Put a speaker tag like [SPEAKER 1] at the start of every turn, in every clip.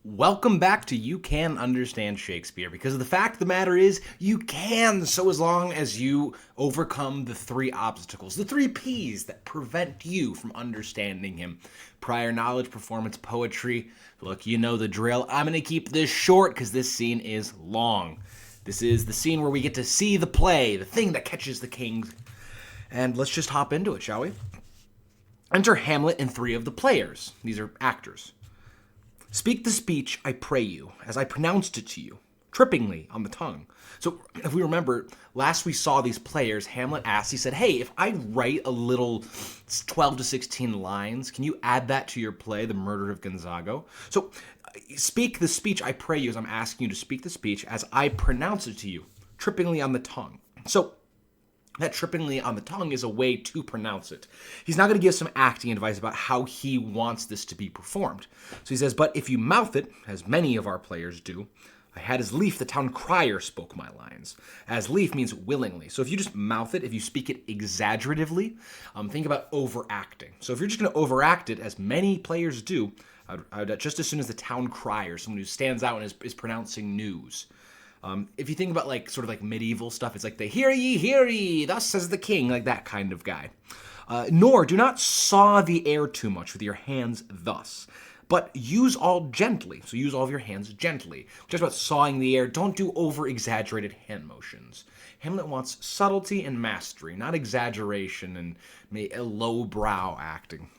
[SPEAKER 1] Welcome back to You Can Understand Shakespeare, because the fact of the matter is, you can, so as long as you overcome the three obstacles, the three P's that prevent you from understanding him. Prior knowledge, performance, poetry. Look, you know the drill. I'm going to keep this short because this scene is long. This is the scene where we get to see the play, the thing that catches the king. And let's just hop into it, shall we? Enter Hamlet and three of the players. These are actors. Speak the speech, I pray you, as I pronounced it to you, trippingly on the tongue. So if we remember, last we saw these players, Hamlet asked, he said, hey, if I write a little 12 to 16 lines, can you add that to your play, The Murder of Gonzago? So speak the speech, I pray you, as I'm asking you to speak the speech, as I pronounce it to you, trippingly on the tongue. So that trippingly on the tongue is a way to pronounce it. He's not going to give some acting advice about how he wants this to be performed. So he says, but if you mouth it, as many of our players do, I had as lief the town crier spoke my lines. As lief means willingly. So if you just mouth it, if you speak it exaggeratively, think about overacting. So if you're just going to overact it, as many players do, I would just as soon as the town crier, someone who stands out and is pronouncing news. If you think about sort of medieval stuff, it's like the hear ye, thus says the king, like that kind of guy. Nor do not saw the air too much with your hands thus, but use all gently. So use all of your hands gently. Just about sawing the air, don't do over-exaggerated hand motions. Hamlet wants subtlety and mastery, not exaggeration and low-brow acting.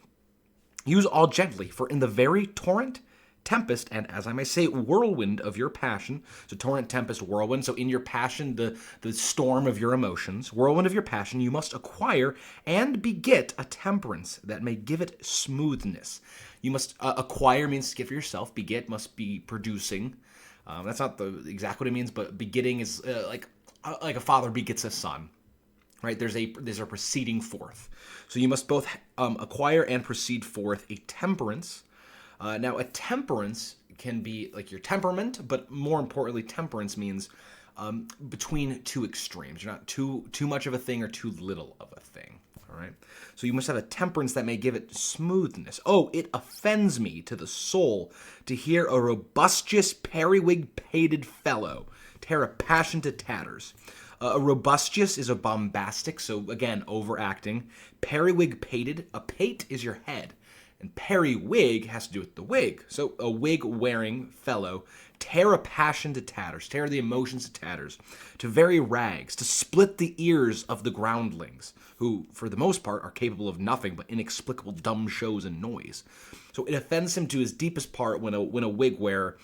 [SPEAKER 1] Use all gently, for in the very torrent, tempest, and as I may say, whirlwind of your passion. So torrent, tempest, whirlwind. So in your passion, the storm of your emotions, whirlwind of your passion, you must acquire and beget a temperance that may give it smoothness. You must acquire means get for yourself. Beget must be producing. That's not exactly what it means, but begetting is like a father begets a son. Right? There's a proceeding forth. So you must both acquire and proceed forth a temperance. Now, a temperance can be like your temperament, but more importantly, temperance means between two extremes. You're not too much of a thing or too little of a thing. All right. So you must have a temperance that may give it smoothness. Oh, it offends me to the soul to hear a robustious, periwig-pated fellow tear a passion to tatters. A robustious is a bombastic, so again, overacting. Periwig-pated, a pate is your head. And periwig has to do with the wig. So a wig-wearing fellow, tear a passion to tatters, tear the emotions to tatters, to very rags, to split the ears of the groundlings, who, for the most part, are capable of nothing but inexplicable dumb shows and noise. So it offends him to his deepest part when a wig wearer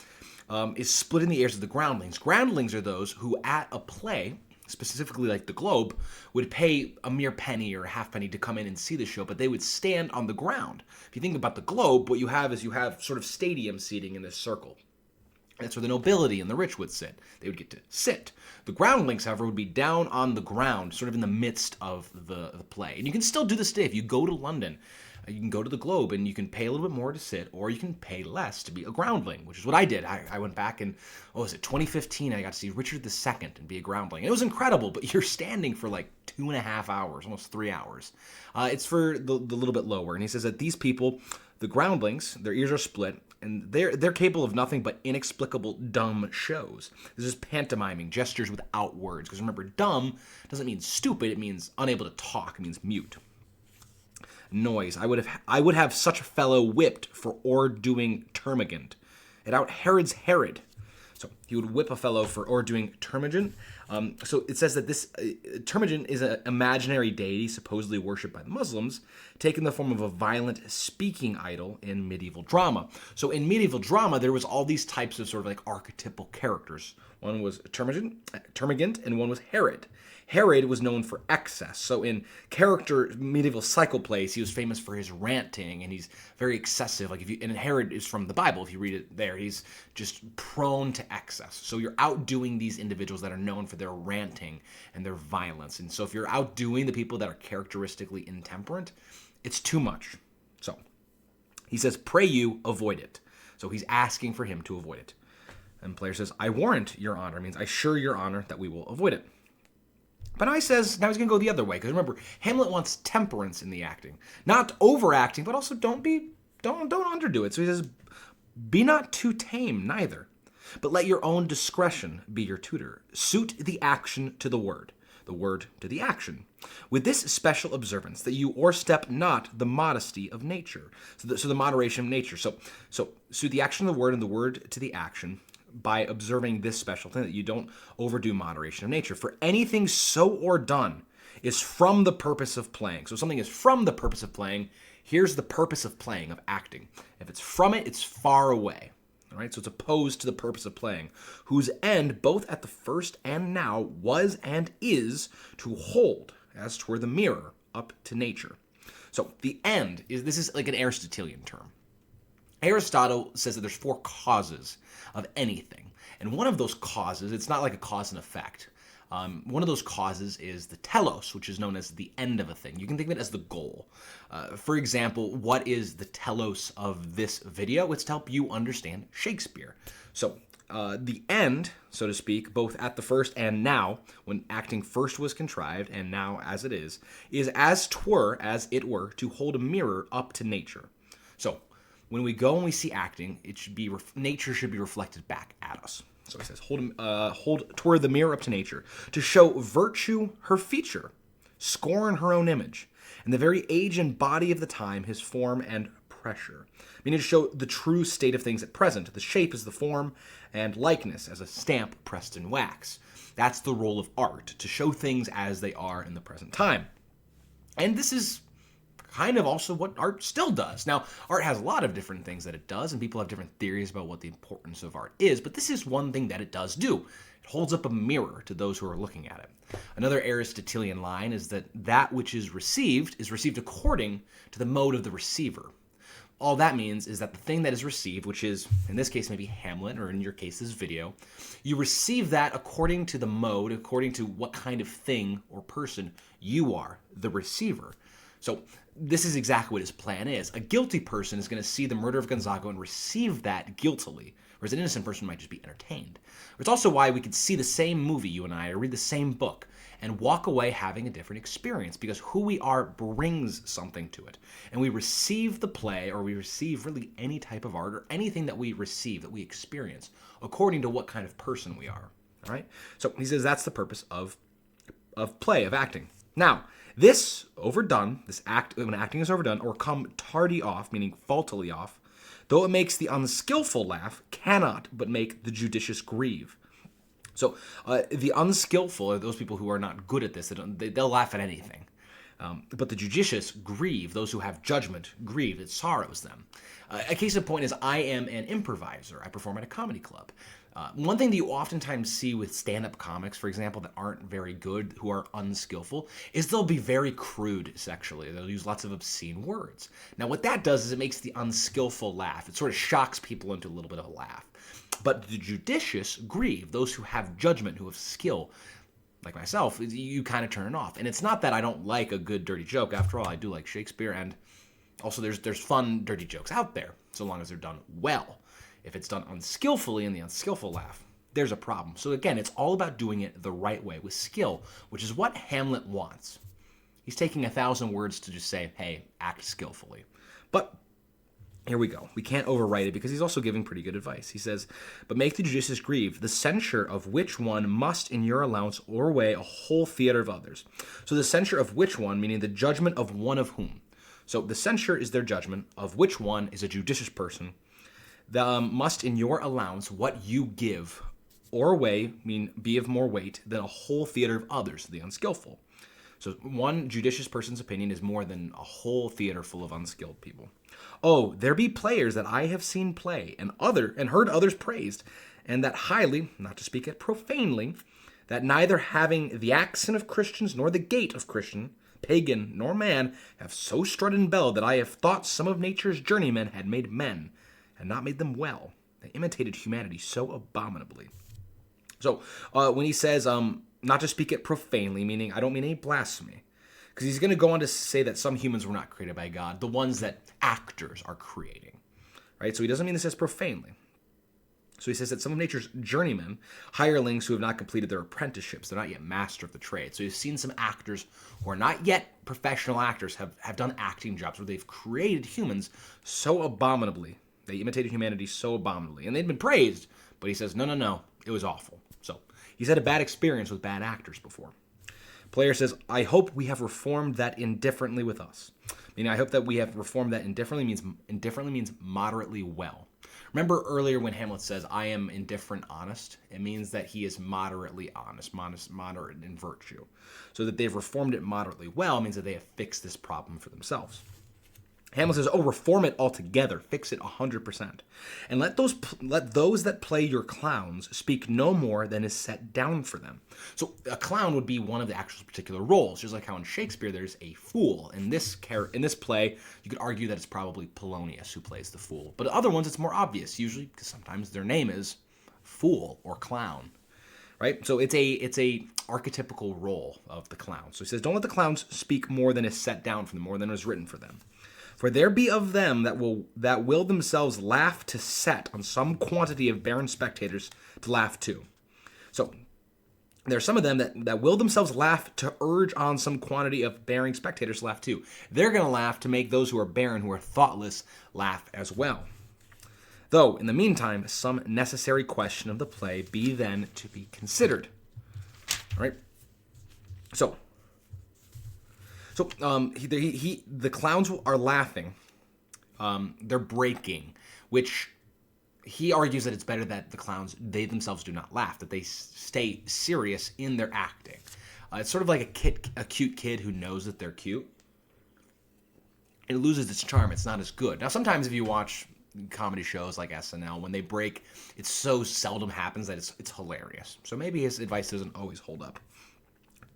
[SPEAKER 1] is splitting the ears of the groundlings. Groundlings are those who, at a play, specifically like the Globe, would pay a mere penny or a halfpenny to come in and see the show, but they would stand on the ground. If you think about the Globe, what you have is sort of stadium seating in this circle. That's where the nobility and the rich would sit. They would get to sit. The groundlings, however, would be down on the ground, sort of in the midst of the play. And you can still do this today. If you go to London, you can go to the Globe and you can pay a little bit more to sit, or you can pay less to be a groundling, which is what I did. I went back in, 2015, I got to see Richard II and be a groundling. It was incredible, but you're standing for 2.5 hours, almost 3 hours. It's for the little bit lower. And he says that these people, the groundlings, their ears are split, and they're capable of nothing but inexplicable dumb shows. This is pantomiming, gestures without words. Because remember, dumb doesn't mean stupid, it means unable to talk, it means mute. Noise. I would have such a fellow whipped for o'erdoing termagant. It out Herod's Herod. So he would whip a fellow for o'erdoing termagant. So it says that this termagant is an imaginary deity supposedly worshipped by the Muslims, taken the form of a violent speaking idol in medieval drama. So in medieval drama, there was all these types of sort of archetypal characters. One was termagant, and one was Herod. Herod was known for excess. So in character medieval cycle plays, he was famous for his ranting, and he's very excessive. And Herod is from the Bible. If you read it there, he's just prone to excess. So you're outdoing these individuals that are known for their ranting and their violence. And so if you're outdoing the people that are characteristically intemperate, it's too much. So he says, pray you avoid it. So he's asking for him to avoid it. And player says, I warrant your honor, means I assure your honor that we will avoid it. But I says, now he's going to go the other way, because remember, Hamlet wants temperance in the acting. Not overacting, but also don't underdo it. So he says, Be not too tame neither, but let your own discretion be your tutor. Suit the action to the word to the action, with this special observance, that you o'erstep not the modesty of nature. So the moderation of nature. So suit the action to the word and the word to the action by observing this special thing, that you don't overdo moderation of nature. For anything so or done is from the purpose of playing. So something is from the purpose of playing. Here's the purpose of playing, of acting. If it's from it, it's far away. All right, so it's opposed to the purpose of playing, whose end, both at the first and now, was and is to hold, as 'twere the mirror, up to nature. So the end this is like an Aristotelian term. Aristotle says that there's 4 causes of anything, and one of those causes, it's not like a cause and effect. One of those causes is the telos, which is known as the end of a thing. You can think of it as the goal. For example, what is the telos of this video? It's to help you understand Shakespeare. So the end, so to speak, both at the first and now, when acting first was contrived and now as it is as it were, to hold a mirror up to nature. So when we go and we see acting, it should be nature should be reflected back at us. So he says, hold toward the mirror up to nature, to show virtue her feature, scorn her own image, and the very age and body of the time his form and pressure. Meaning to show the true state of things at present. The shape is the form, and likeness as a stamp pressed in wax. That's the role of art, to show things as they are in the present time. And this is kind of also what art still does. Now, art has a lot of different things that it does, and people have different theories about what the importance of art is, but this is one thing that it does do. It holds up a mirror to those who are looking at it. Another Aristotelian line is that which is received according to the mode of the receiver. All that means is that the thing that is received, which is, in this case, maybe Hamlet, or in your case, this video, you receive that according to the mode, according to what kind of thing or person you are, the receiver. So this is exactly what his plan is. A guilty person is going to see the murder of Gonzago and receive that guiltily, whereas an innocent person might just be entertained. It's also why we could see the same movie, you and I, or read the same book, and walk away having a different experience, because who we are brings something to it. And we receive the play, or we receive really any type of art, or anything that we receive, that we experience, according to what kind of person we are. All right? So he says that's the purpose of play, of acting. Now, this overdone, when acting is overdone, or come tardy off, meaning faultily off, though it makes the unskillful laugh, cannot but make the judicious grieve. So the unskillful are those people who are not good at this. They'll laugh at anything. But the judicious grieve, those who have judgment, grieve, it sorrows them. A case in point is I am an improviser. I perform at a comedy club. One thing that you oftentimes see with stand-up comics, for example, that aren't very good, who are unskillful, is they'll be very crude sexually. They'll use lots of obscene words. Now, what that does is it makes the unskillful laugh. It sort of shocks people into a little bit of a laugh. But the judicious grieve, those who have judgment, who have skill, like myself, you kind of turn it off. And it's not that I don't like a good dirty joke. After all, I do like Shakespeare, and also there's fun dirty jokes out there, so long as they're done well. If it's done unskillfully in the unskillful laugh, there's a problem. So again, it's all about doing it the right way with skill, which is what Hamlet wants. He's taking 1,000 words to just say, hey, act skillfully. But here we go. We can't overwrite it because he's also giving pretty good advice. He says, but make the judicious grieve, the censure of which one must in your allowance o'erweigh a whole theatre of others. So the censure of which one, meaning the judgment of one of whom. So the censure is their judgment, of which one is a judicious person. The must in your allowance what you give or weigh, mean be of more weight than a whole theater of others, the unskillful. So one judicious person's opinion is more than a whole theater full of unskilled people. Oh, there be players that I have seen play, and heard others praised, and that highly, not to speak it profanely, that neither having the accent of Christians nor the gait of Christian, pagan nor man, have so strutted and belled that I have thought some of nature's journeymen had made men, and not made them well. They imitated humanity so abominably. So when he says, not to speak it profanely, meaning I don't mean any blasphemy, because he's going to go on to say that some humans were not created by God, the ones that actors are creating, right? So he doesn't mean this as profanely. So he says that some of nature's journeymen, hirelings who have not completed their apprenticeships, they're not yet master of the trade. So he's seen some actors who are not yet professional actors have done acting jobs where they've created humans so abominably They imitated humanity so abominably. And they'd been praised, but he says, no, it was awful. So he's had a bad experience with bad actors before. Player says, I hope we have reformed that indifferently with us. Meaning, I hope that we have reformed that indifferently means moderately well. Remember earlier when Hamlet says, I am indifferent honest? It means that he is moderately honest, moderate in virtue. So that they've reformed it moderately well means that they have fixed this problem for themselves. Hamlet says, reform it altogether, fix it 100%. And let those that play your clowns speak no more than is set down for them. So a clown would be one of the actor's particular roles, just like how in Shakespeare there's a fool. In this play, you could argue that it's probably Polonius who plays the fool. But other ones, it's more obvious, usually because sometimes their name is fool or clown. Right? So it's a archetypical role of the clown. So he says, don't let the clowns speak more than is set down for them, more than is written for them. For there be of them that will themselves laugh to set on some quantity of barren spectators to laugh too. So there are some of them that will themselves laugh to urge on some quantity of barren spectators to laugh too. They're going to laugh to make those who are barren, who are thoughtless, laugh as well. Though, in the meantime, some necessary question of the play be then to be considered. All right? So the clowns are laughing. They're breaking, which he argues that it's better that the clowns, they themselves do not laugh, that they stay serious in their acting. It's sort of like a cute kid who knows that they're cute. It loses its charm. It's not as good. Now, sometimes if you watch comedy shows like SNL, when they break, it so seldom happens that it's hilarious. So maybe his advice doesn't always hold up.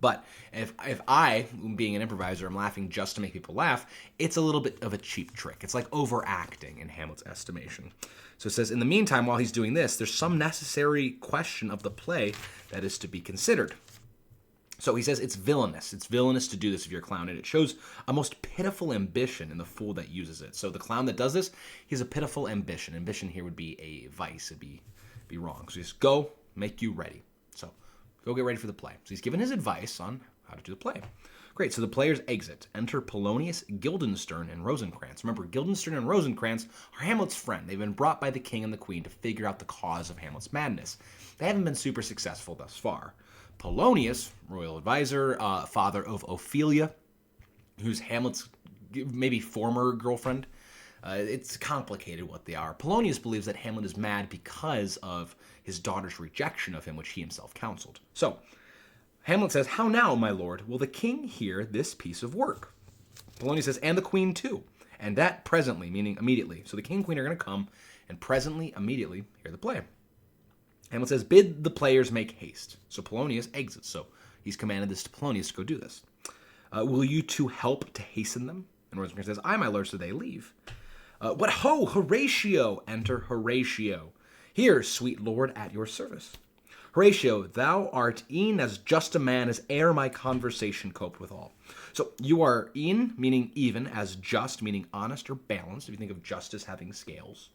[SPEAKER 1] But if I, being an improviser, am laughing just to make people laugh, it's a little bit of a cheap trick. It's like overacting in Hamlet's estimation. So it says, in the meantime, while he's doing this, there's some necessary question of the play that is to be considered. So he says it's villainous. It's villainous to do this if you're a clown, and it shows a most pitiful ambition in the fool that uses it. So the clown that does this, he has a pitiful ambition. Ambition here would be a vice. It'd be wrong. So he says, go, make you ready. So go get ready for the play. So he's given his advice on how to do the play. Great, so the players exit. Enter Polonius, Guildenstern, and Rosencrantz. Remember, Guildenstern and Rosencrantz are Hamlet's friend. They've been brought by the king and the queen to figure out the cause of Hamlet's madness. They haven't been super successful thus far. Polonius, royal advisor, father of Ophelia, who's Hamlet's maybe former girlfriend. It's complicated what they are. Polonius believes that Hamlet is mad because of his daughter's rejection of him, which he himself counseled. So, Hamlet says, how now, my lord, will the king hear this piece of work? Polonius says, and the queen too. And that presently, meaning immediately. So the king and queen are going to come and presently, immediately, hear the play. Hamlet says, bid the players make haste. So Polonius exits. So he's commanded this to Polonius to go do this. Will you two help to hasten them? And Rosencrantz says, aye, my lord, so they leave. What ho, Horatio! Enter Horatio. Here, sweet lord, at your service. Horatio, thou art e'en as just a man as e'er my conversation coped withal. So you are e'en, meaning even, as just, meaning honest or balanced, if you think of justice having scales.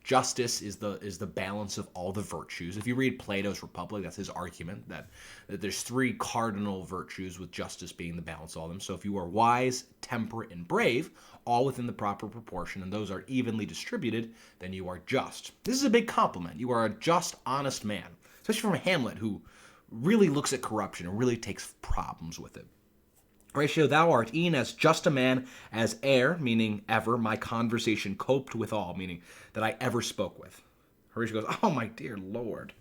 [SPEAKER 1] Justice is the balance of all the virtues. If you read Plato's Republic, that's his argument, that there's three cardinal virtues, with justice being the balance of all of them. So if you are wise, temperate, and brave, all within the proper proportion, and those are evenly distributed, then you are just. This is a big compliment. You are a just, honest man, especially from Hamlet, who really looks at corruption and really takes problems with it. Horatio, thou art e'en as just a man as e'er, meaning ever, my conversation coped withal, meaning that I ever spoke with. Horatio goes, oh, my dear lord.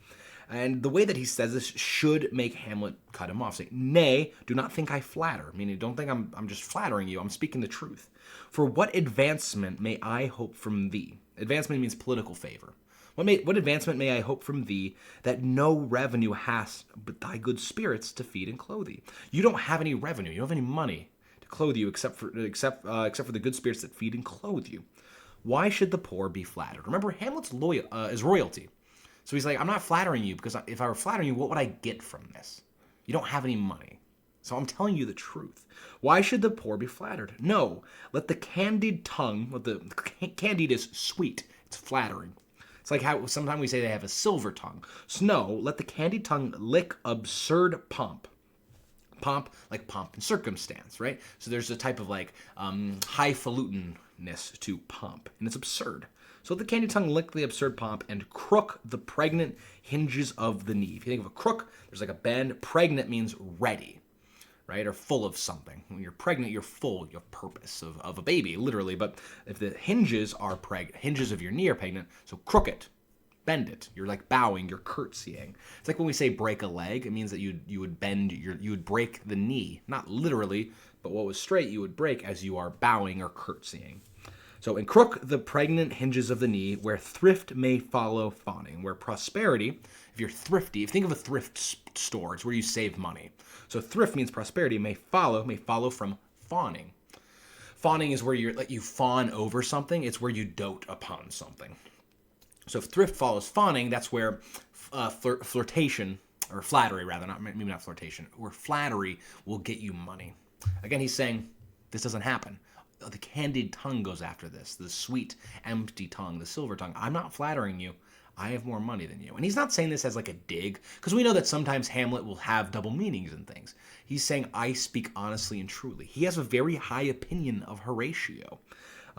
[SPEAKER 1] And the way that he says this should make Hamlet cut him off. Say, nay, do not think I flatter, meaning don't think I'm just flattering you. I'm speaking the truth. For what advancement may I hope from thee? Advancement means political favor. What advancement may I hope from thee that no revenue hast but thy good spirits to feed and clothe thee? You don't have any revenue. You don't have any money to clothe you except for the good spirits that feed and clothe you. Why should the poor be flattered? Remember, Hamlet's is royalty. So he's like, I'm not flattering you because if I were flattering you, what would I get from this? You don't have any money. So I'm telling you the truth. Why should the poor be flattered? No, let the candid tongue, candid is sweet. It's flattering. It's like how sometimes we say they have a silver tongue. So no, let the candy tongue lick absurd pomp. Pomp, like pomp and circumstance, right? So there's a type of like highfalutenness to pomp, and it's absurd. So let the candy tongue lick the absurd pomp and crook the pregnant hinges of the knee. If you think of a crook, there's like a bend. Pregnant means ready, right? Or full of something. When you're pregnant, you're full of purpose, of a baby, literally. But if the hinges are hinges of your knee are pregnant, so crook it, bend it. You're like bowing, you're curtsying. It's like when we say break a leg, it means that you would bend you would break the knee, not literally, but what was straight you would break as you are bowing or curtsying. So, and crook the pregnant hinges of the knee, where thrift may follow fawning, where prosperity, if you're thrifty, if you think of a thrift store, it's where you save money. So thrift means prosperity may follow from fawning. Fawning is where you fawn over something. It's where you dote upon something. So if thrift follows fawning, that's where flirtation, or flattery rather, maybe not flirtation, where flattery will get you money. Again, he's saying this doesn't happen. The candid tongue goes after this, the sweet, empty tongue, the silver tongue. I'm not flattering you. I have more money than you. And he's not saying this as like a dig, because we know that sometimes Hamlet will have double meanings in things. He's saying, I speak honestly and truly. He has a very high opinion of Horatio,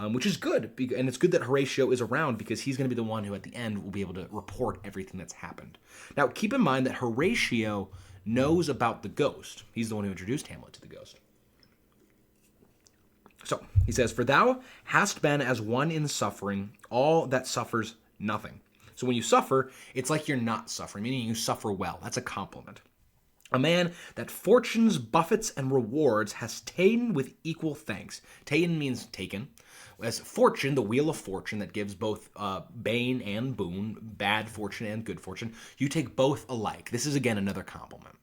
[SPEAKER 1] which is good. And it's good that Horatio is around, because he's going to be the one who at the end will be able to report everything that's happened. Now, keep in mind that Horatio knows about the ghost. He's the one who introduced Hamlet to the ghost. So, he says, for thou hast been as one in suffering, all that suffers nothing. So when you suffer, it's like you're not suffering, meaning you suffer well. That's a compliment. A man that fortune's buffets and rewards has ta'en with equal thanks. Ta'en means taken. As fortune, the wheel of fortune that gives both bane and boon, bad fortune and good fortune, you take both alike. This is, again, another compliment.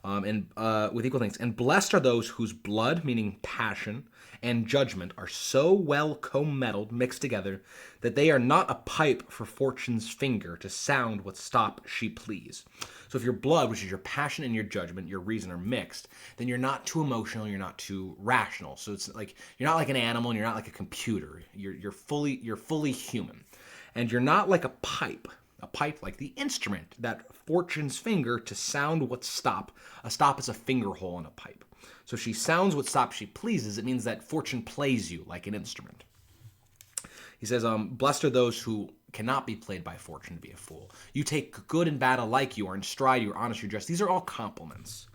[SPEAKER 1] With equal thanks. And blessed are those whose blood, meaning passion, and judgment are so well commeddled, mixed together, that they are not a pipe for fortune's finger to sound what stop she please. So if your blood, which is your passion and your judgment, your reason, are mixed, then you're not too emotional, you're not too rational. So it's like you're not like an animal and you're not like a computer. You're fully human. And you're not like a pipe like the instrument that fortune's finger to sound what stop. A stop is a finger hole in a pipe. So she sounds what stop she pleases. It means that fortune plays you like an instrument. He says, blessed are those who cannot be played by fortune to be a fool. You take good and bad alike. You are in stride, you are honest, you're just. These are all compliments.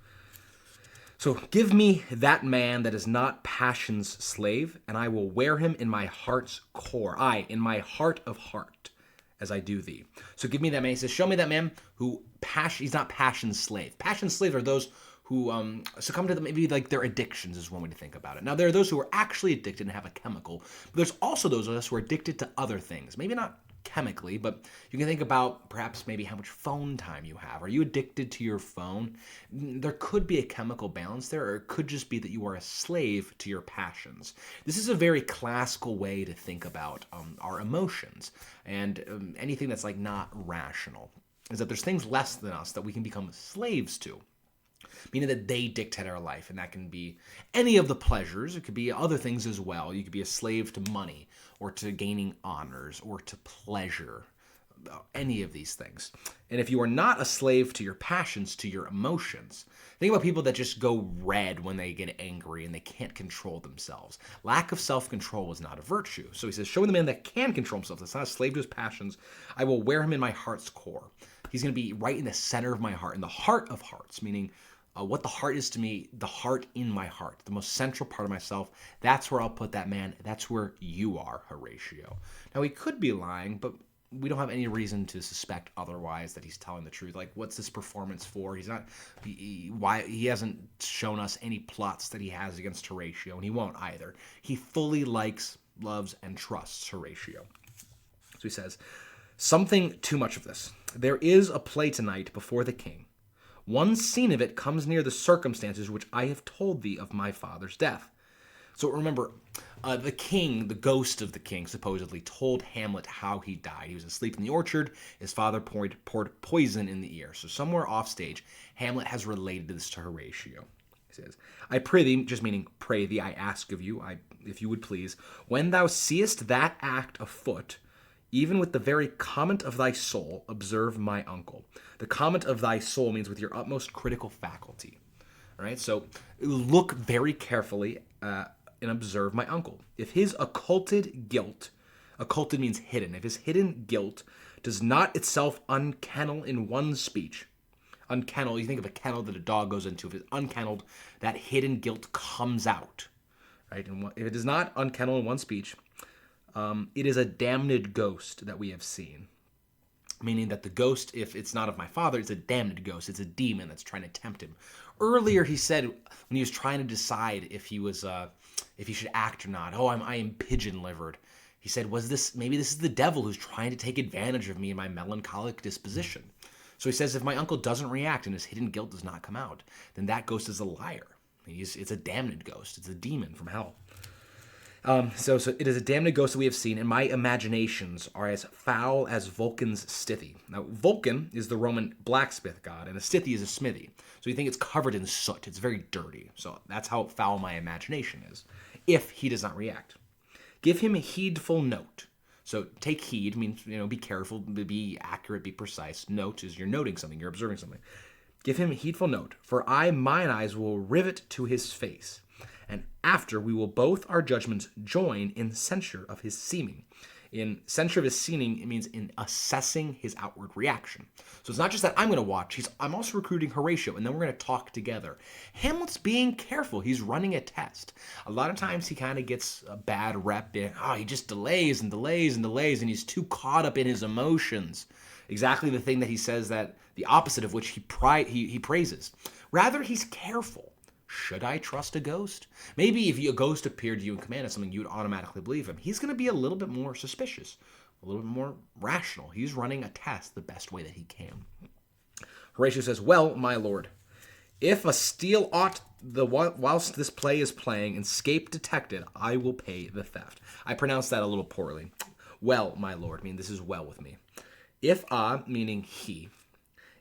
[SPEAKER 1] So give me that man that is not passion's slave, and I will wear him in my heart's core. Aye, in my heart of heart, as I do thee. So give me that man. He says, show me that man who he's not passion's slave. Passion's slaves are those who succumb to maybe like their addictions is one way to think about it. Now, there are those who are actually addicted and have a chemical, but there's also those of us who are addicted to other things. Maybe not chemically, but you can think about perhaps maybe how much phone time you have. Are you addicted to your phone? There could be a chemical balance there, or it could just be that you are a slave to your passions. This is a very classical way to think about our emotions and anything that's like not rational, is that there's things less than us that we can become slaves to. Meaning that they dictate our life, and that can be any of the pleasures. It could be other things as well. You could be a slave to money, or to gaining honors, or to pleasure, any of these things. And if you are not a slave to your passions, to your emotions, think about people that just go red when they get angry and they can't control themselves. Lack of self-control is not a virtue. So he says, show me the man that can control himself, that's not a slave to his passions. I will wear him in my heart's core. He's going to be right in the center of my heart, in the heart of hearts, meaning what the heart is to me, the heart in my heart, the most central part of myself. That's where I'll put that man. That's where you are, Horatio. Now, he could be lying, but we don't have any reason to suspect otherwise that he's telling the truth. Like, what's this performance for? He's not. He hasn't shown us any plots that he has against Horatio, and he won't either. He fully likes, loves, and trusts Horatio. So he says, something too much of this. There is a play tonight before the king. One scene of it comes near the circumstances which I have told thee of my father's death. So remember, the king, the ghost of the king, supposedly told Hamlet how he died. He was asleep in the orchard. His father poured poison in the ear. So somewhere off stage, Hamlet has related this to Horatio. He says, I pray thee, just meaning pray thee, I ask of you, if you would please, when thou seest that act afoot, even with the very comment of thy soul, observe my uncle. The comment of thy soul means with your utmost critical faculty. All right, so look very carefully and observe my uncle. If his occulted guilt Occulted means hidden. If his hidden guilt does not itself unkennel in one speech, unkennel, you think of a kennel that a dog goes into. If it's unkennelled, that hidden guilt comes out, right? And if it does not unkennel in one speech, it is a damned ghost that we have seen. Meaning that the ghost, if it's not of my father, it's a damned ghost. It's a demon that's trying to tempt him. Earlier, he said when he was trying to decide if he was, if he should act or not. Oh, I am pigeon-livered. He said, maybe this is the devil who's trying to take advantage of me and my melancholic disposition. So he says, if my uncle doesn't react and his hidden guilt does not come out, then that ghost is a liar. It's a damned ghost. It's a demon from hell. So it is a damned ghost that we have seen, and my imaginations are as foul as Vulcan's stithy. Now, Vulcan is the Roman blacksmith god, and a stithy is a smithy. So you think it's covered in soot. It's very dirty. So that's how foul my imagination is, if he does not react. Give him a heedful note. So take heed means, be careful, be accurate, be precise. Note is you're noting something, you're observing something. Give him a heedful note, for mine eyes will rivet to his face. And after we will both our judgments join in censure of his seeming. In censure of his seeming, it means in assessing his outward reaction. So it's not just that I'm going to watch, I'm also recruiting Horatio, and then we're going to talk together. Hamlet's being careful. He's running a test. A lot of times he kind of gets a bad rep. He just delays and delays and delays, and he's too caught up in his emotions. Exactly the thing that he says that the opposite of which he praises. Rather, he's careful. Should I trust a ghost? Maybe if a ghost appeared to you and commanded something, you would automatically believe him. He's going to be a little bit more suspicious, a little bit more rational. He's running a test the best way that he can. Horatio says, well, my lord, if a steal aught whilst this play is playing and scape detected, I will pay the theft. I pronounced that a little poorly. Well, my lord, this is well with me. If meaning he,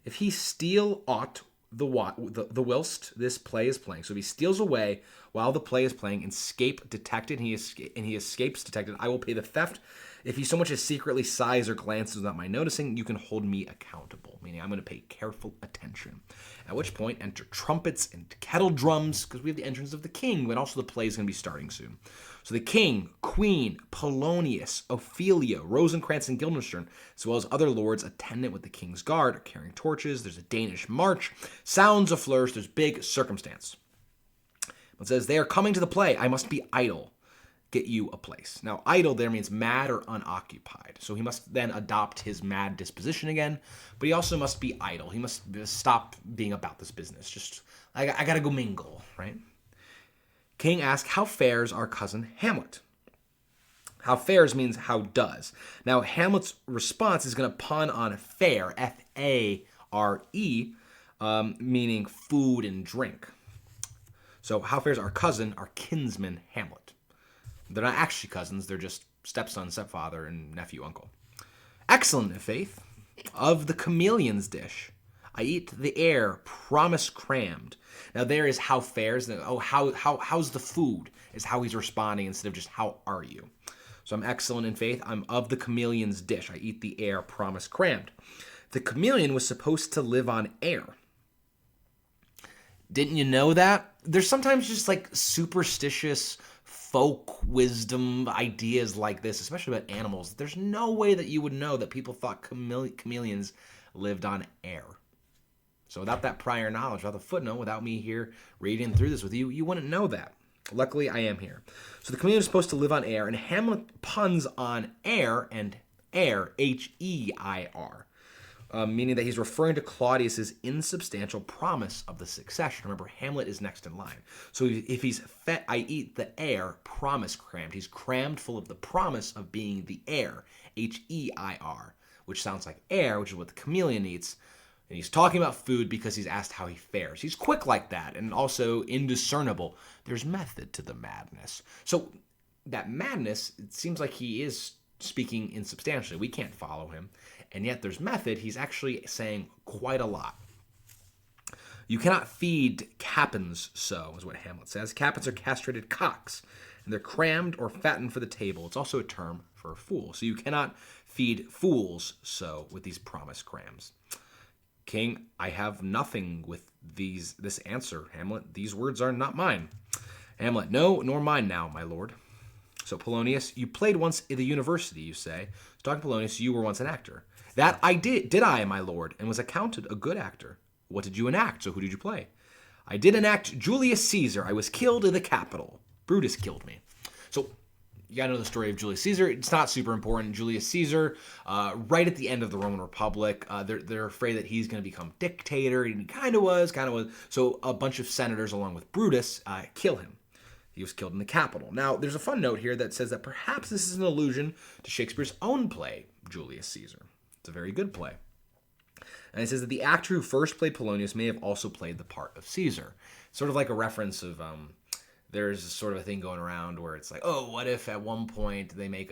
[SPEAKER 1] if he steal aught the whilst this play is playing. So if he steals away while the play is playing and escape detected, and he escapes detected, I will pay the theft. If he so much as secretly sighs or glances without my noticing, you can hold me accountable, meaning I'm going to pay careful attention. At which point, enter trumpets and kettle drums, because we have the entrance of the king, but also the play is going to be starting soon. So the king, queen, Polonius, Ophelia, Rosencrantz, and Guildenstern, as well as other lords attendant with the king's guard, are carrying torches. There's a Danish march, sounds a flourish, there's big circumstance. It says, they are coming to the play. I must be idle. Get you a place. Now, idle there means mad or unoccupied. So he must then adopt his mad disposition again, but he also must be idle. He must stop being about this business. Just, I gotta go mingle, right? King asks, how fares our cousin Hamlet? How fares means how does. Now, Hamlet's response is going to pun on fare, F-A-R-E, meaning food and drink. So how fares our cousin, our kinsman, Hamlet? They're not actually cousins. They're just stepson, stepfather, and nephew, uncle. Excellent, i' faith. Of the chameleon's dish, I eat the air, promise crammed. Now there is how fares. How's the food is how he's responding instead of just how are you. So I'm excellent in faith. I'm of the chameleon's dish. I eat the air, promise crammed. The chameleon was supposed to live on air. Didn't you know that? There's sometimes just like superstitious folk wisdom ideas like this, especially about animals. There's no way that you would know that people thought chameleons lived on air. So without that prior knowledge, without the footnote, without me here reading through this with you, you wouldn't know that. Luckily, I am here. So the chameleon is supposed to live on air, and Hamlet puns on air and heir, H-E-I-R, meaning that he's referring to Claudius's insubstantial promise of the succession. Remember, Hamlet is next in line. So if he's fed, I eat the heir, promise crammed. He's crammed full of the promise of being the heir, H-E-I-R, which sounds like air, which is what the chameleon eats. And he's talking about food because he's asked how he fares. He's quick like that and also indiscernible. There's method to the madness. So that madness, it seems like he is speaking insubstantially. We can't follow him. And yet there's method. He's actually saying quite a lot. You cannot feed capons so, is what Hamlet says. Capons are castrated cocks, and they're crammed or fattened for the table. It's also a term for a fool. So you cannot feed fools so with these promise crams. King, I have nothing with this answer, Hamlet. These words are not mine. Hamlet, no, nor mine now, my lord. So Polonius, you played once at the university, you say. Talking to Polonius, you were once an actor. That I did I, my lord, and was accounted a good actor. What did you enact? So who did you play? I did enact Julius Caesar. I was killed in the Capitol. Brutus killed me. So you gotta know the story of Julius Caesar. It's not super important. Julius Caesar, right at the end of the Roman Republic, they're afraid that he's going to become dictator, and he kind of was. So a bunch of senators, along with Brutus, kill him. He was killed in the Capitol. Now, there's a fun note here that says that perhaps this is an allusion to Shakespeare's own play, Julius Caesar. It's a very good play. And it says that the actor who first played Polonius may have also played the part of Caesar. Sort of like a reference of, there's sort of a thing going around where it's like, oh, what if at one point they make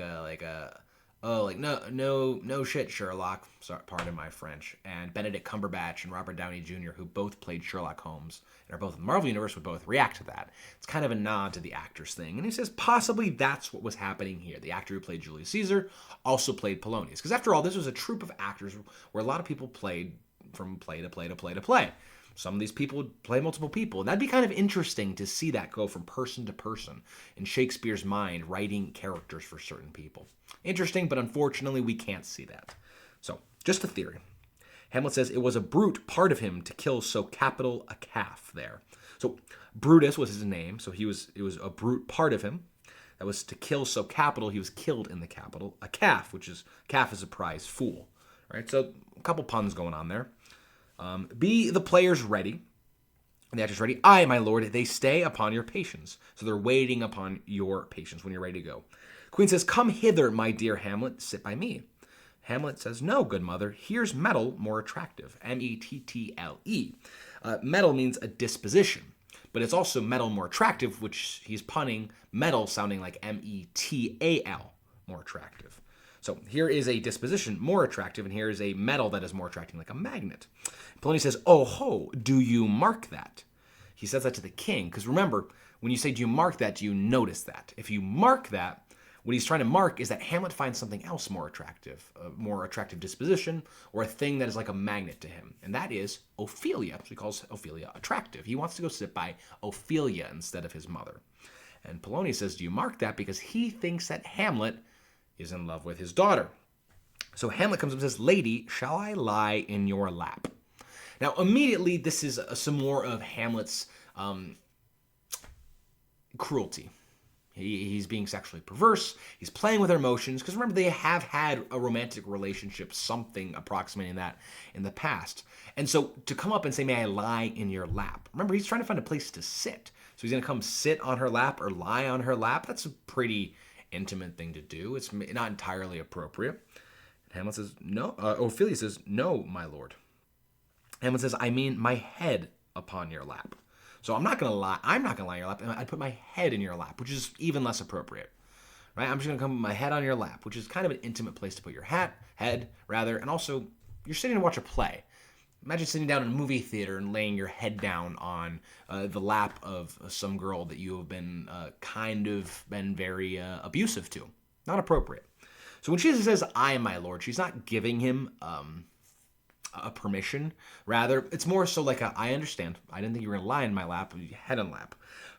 [SPEAKER 1] no shit, Sherlock, sorry, pardon my French, and Benedict Cumberbatch and Robert Downey Jr., who both played Sherlock Holmes and are both in the Marvel Universe, would both react to that. It's kind of a nod to the actors thing. And he says possibly that's what was happening here. The actor who played Julius Caesar also played Polonius. Because after all, this was a troupe of actors where a lot of people played from play to play to play to play. Some of these people would play multiple people. And that'd be kind of interesting to see that go from person to person in Shakespeare's mind, writing characters for certain people. Interesting, but unfortunately we can't see that. So, just a theory. Hamlet says it was a brute part of him to kill so capital a calf there. So Brutus was his name, so it was a brute part of him. That was to kill so capital, he was killed in the Capitol. A calf, calf is a prize fool. Right? So a couple puns going on there. Be the players ready. And the actors ready. I, my lord, they stay upon your patience. So they're waiting upon your patience when you're ready to go. Queen says, come hither, my dear Hamlet, sit by me. Hamlet says, no, good mother, here's metal more attractive. M-E-T-T-L-E. Metal means a disposition, but it's also metal more attractive, which he's punning metal sounding like M-E-T-A-L, more attractive. So here is a disposition more attractive, and here is a metal that is more attracting, like a magnet. Polonius says, oh ho, do you mark that? He says that to the king, because remember, when you say do you mark that, do you notice that? If you mark that, what he's trying to mark is that Hamlet finds something else more attractive, a more attractive disposition, or a thing that is like a magnet to him, and that is Ophelia. So he calls Ophelia attractive. He wants to go sit by Ophelia instead of his mother. And Polonius says, do you mark that? Because he thinks that Hamlet is in love with his daughter. So Hamlet comes up and says, lady, shall I lie in your lap? Now, immediately, this is some more of Hamlet's cruelty. He's being sexually perverse. He's playing with her emotions. Because remember, they have had a romantic relationship, something approximating that in the past. And so to come up and say, may I lie in your lap? Remember, he's trying to find a place to sit. So he's going to come sit on her lap or lie on her lap. That's a pretty intimate thing to do. It's not entirely appropriate. Hamlet says, no. Ophelia says, no, my lord. Hamlet says, I mean my head upon your lap. So I'm not going to lie. I'm not going to lie in your lap. I put my head in your lap, which is even less appropriate. Right? I'm just going to come with my head on your lap, which is kind of an intimate place to put your head, rather. And also, you're sitting to watch a play. Imagine sitting down in a movie theater and laying your head down on the lap of some girl that you have been very abusive to. Not appropriate. So when she says, I, my lord, she's not giving him a permission. Rather, it's more so like I understand. I didn't think you were going to lie in my lap, head on lap.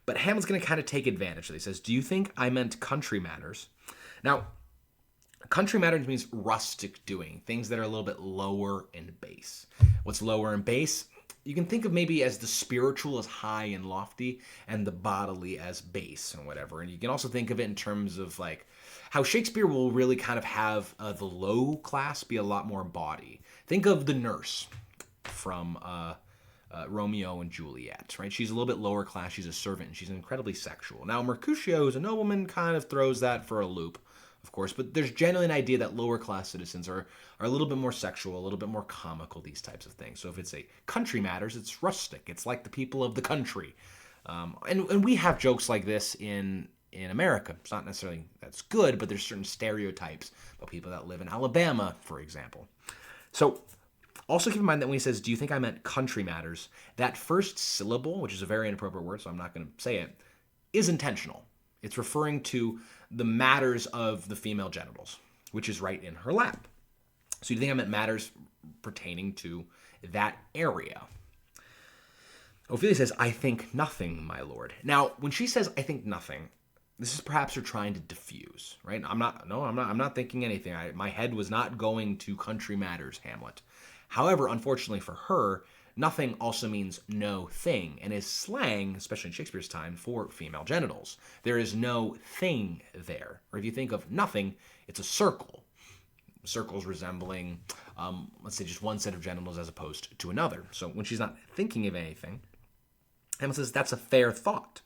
[SPEAKER 1] But Hamlet's going to kind of take advantage. He says, do you think I meant country matters? Now, country matters means rustic doing, things that are a little bit lower in base. What's lower in base? You can think of maybe as the spiritual as high and lofty, and the bodily as base and whatever. And you can also think of it in terms of like how Shakespeare will really kind of have the low class be a lot more body. Think of the nurse from Romeo and Juliet, right? She's a little bit lower class. She's a servant, and she's incredibly sexual. Now, Mercutio, who's a nobleman, kind of throws that for a loop, of course, but there's generally an idea that lower class citizens are a little bit more sexual, a little bit more comical, these types of things. So if it's a country matters, it's rustic. It's like the people of the country. And we have jokes like this in America. It's not necessarily that's good, but there's certain stereotypes about people that live in Alabama, for example. So also keep in mind that when he says, do you think I meant country matters, that first syllable, which is a very inappropriate word, so I'm not going to say it, is intentional. It's referring to the matters of the female genitals, which is right in her lap. So you think I meant matters pertaining to that area. Ophelia says, I think nothing, my lord. Now, when she says, I think nothing, This is perhaps her trying to diffuse, right? I'm not thinking anything. My head was not going to country matters, Hamlet. However, unfortunately for her, nothing also means no thing, and is slang, especially in Shakespeare's time, for female genitals. There is no thing there. Or if you think of nothing, it's a circle. Circles resembling, let's say, just one set of genitals as opposed to another. So when she's not thinking of anything, Hamlet says that's a fair thought.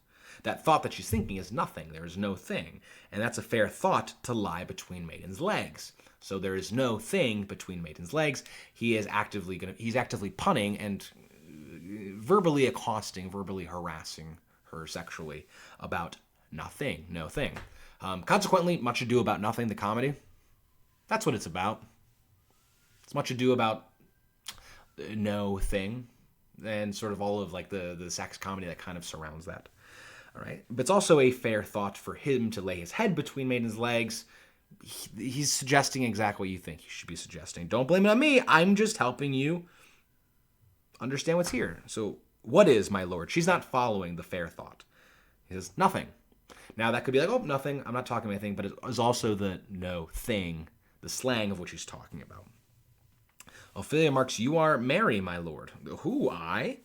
[SPEAKER 1] That thought that she's thinking is nothing. There is no thing. And that's a fair thought to lie between maiden's legs. So there is no thing between maiden's legs. He's actively punning and verbally accosting, verbally harassing her sexually about nothing, no thing. Consequently, Much Ado About Nothing, the comedy, that's what it's about. It's Much Ado About no thing, and sort of all of like the sex comedy that kind of surrounds that. All right, but it's also a fair thought for him to lay his head between maiden's legs. He's suggesting exactly what you think he should be suggesting. Don't blame it on me. I'm just helping you understand what's here. So, what is, my lord? She's not following the fair thought. He says, nothing. Now, that could be like, oh, nothing. I'm not talking about anything, but it is also the no thing, the slang of which he's talking about. Ophelia marks, you are merry, my lord. Who, I?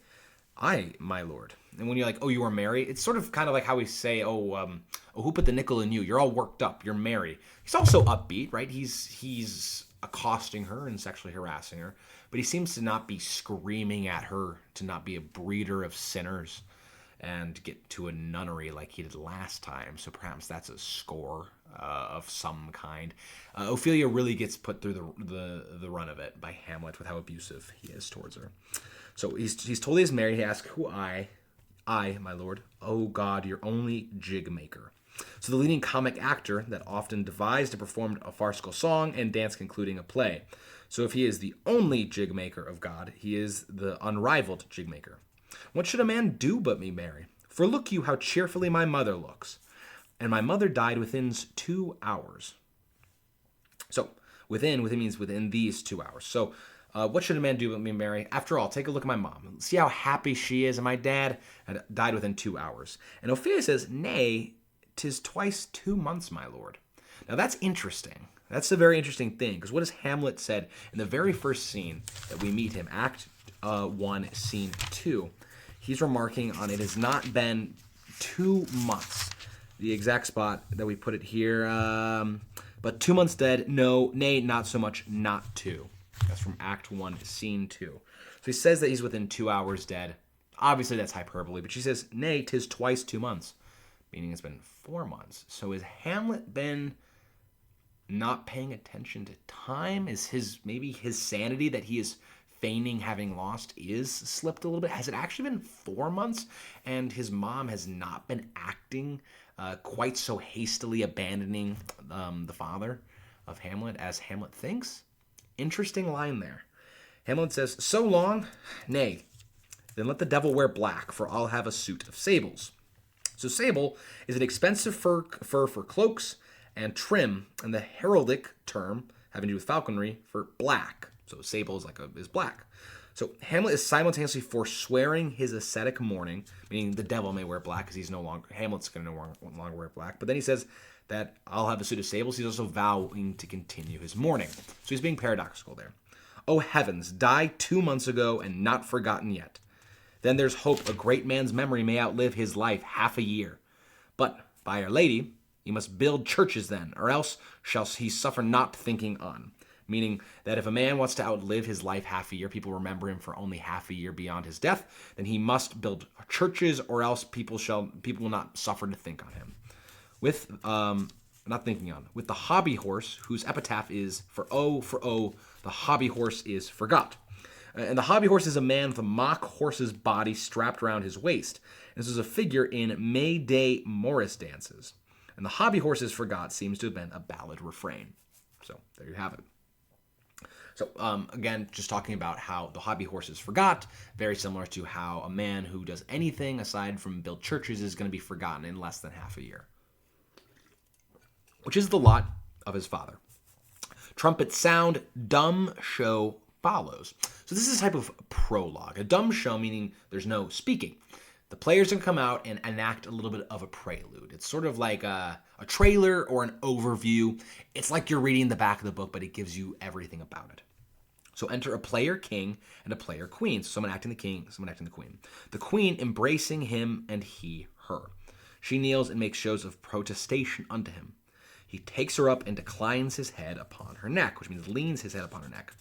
[SPEAKER 1] I, my lord. And when you're like, oh, you are merry, it's sort of kind of like how we say, who put the nickel in you? You're all worked up. You're merry. He's also upbeat, right? He's accosting her and sexually harassing her, but he seems to not be screaming at her to not be a breeder of sinners and get to a nunnery like he did last time. So perhaps that's a score of some kind. Ophelia really gets put through the run of it by Hamlet with how abusive he is towards her. So he's told he's married. He asks, who I, my lord, oh God, your only jig maker. So the leading comic actor that often devised and performed a farcical song and dance concluding a play. So if he is the only jig maker of God, he is the unrivaled jig maker. What should a man do but me marry? For look you how cheerfully my mother looks. And my mother died within 2 hours. So within means within these 2 hours. So what should a man do but me marry? After all, take a look at my mom. See how happy she is. And my dad had died within 2 hours. And Ophelia says, nay, 'tis twice 2 months, my lord. Now that's interesting. That's a very interesting thing. Because what has Hamlet said in the very first scene that we meet him, Act 1, Scene 2? He's remarking on it has not been 2 months. The exact spot that we put it here. But 2 months dead, no, nay, not so much, not 2. That's from Act 1, Scene 2. So he says that he's within 2 hours dead. Obviously, that's hyperbole, but she says, nay, 'tis twice 2 months, meaning it's been 4 months. So has Hamlet been not paying attention to time? Is maybe his sanity that he is feigning having lost is slipped a little bit? Has it actually been 4 months, and his mom has not been acting quite so hastily abandoning the father of Hamlet as Hamlet thinks? Interesting line there. Hamlet says, so long, nay, then let the devil wear black, for I'll have a suit of sables. So sable is an expensive fur for cloaks and trim, and the heraldic term having to do with falconry for black. So sable is black. So Hamlet is simultaneously forswearing his ascetic mourning, meaning the devil may wear black because Hamlet's going to no longer wear black. But then he says that I'll have a suit of sables. He's also vowing to continue his mourning. So he's being paradoxical there. Oh heavens, died 2 months ago and not forgotten yet. Then there's hope a great man's memory may outlive his life half a year. But, by Our Lady, you must build churches then, or else shall he suffer not thinking on. Meaning that if a man wants to outlive his life half a year, people remember him for only half a year beyond his death, then he must build churches, or else people will not suffer to think on him. With with the hobby horse, whose epitaph is for oh, the hobby horse is forgot. And the hobby horse is a man with a mock horse's body strapped around his waist. This is a figure in May Day Morris dances. And the hobby horse is forgot seems to have been a ballad refrain. So there you have it. So again, just talking about how the hobby horse is forgot, very similar to how a man who does anything aside from build churches is going to be forgotten in less than half a year. Which is the lot of his father. Trumpet sound, dumb show follows. So this is a type of prologue. A dumb show meaning there's no speaking. The players can come out and enact a little bit of a prelude. It's sort of like a trailer or an overview. It's like you're reading the back of the book, but it gives you everything about it. So enter a player king and a player queen. So someone acting the king, someone acting the queen. The queen embracing him and he, her. She kneels and makes shows of protestation unto him. He takes her up and declines his head upon her neck, which means leans his head upon her neck.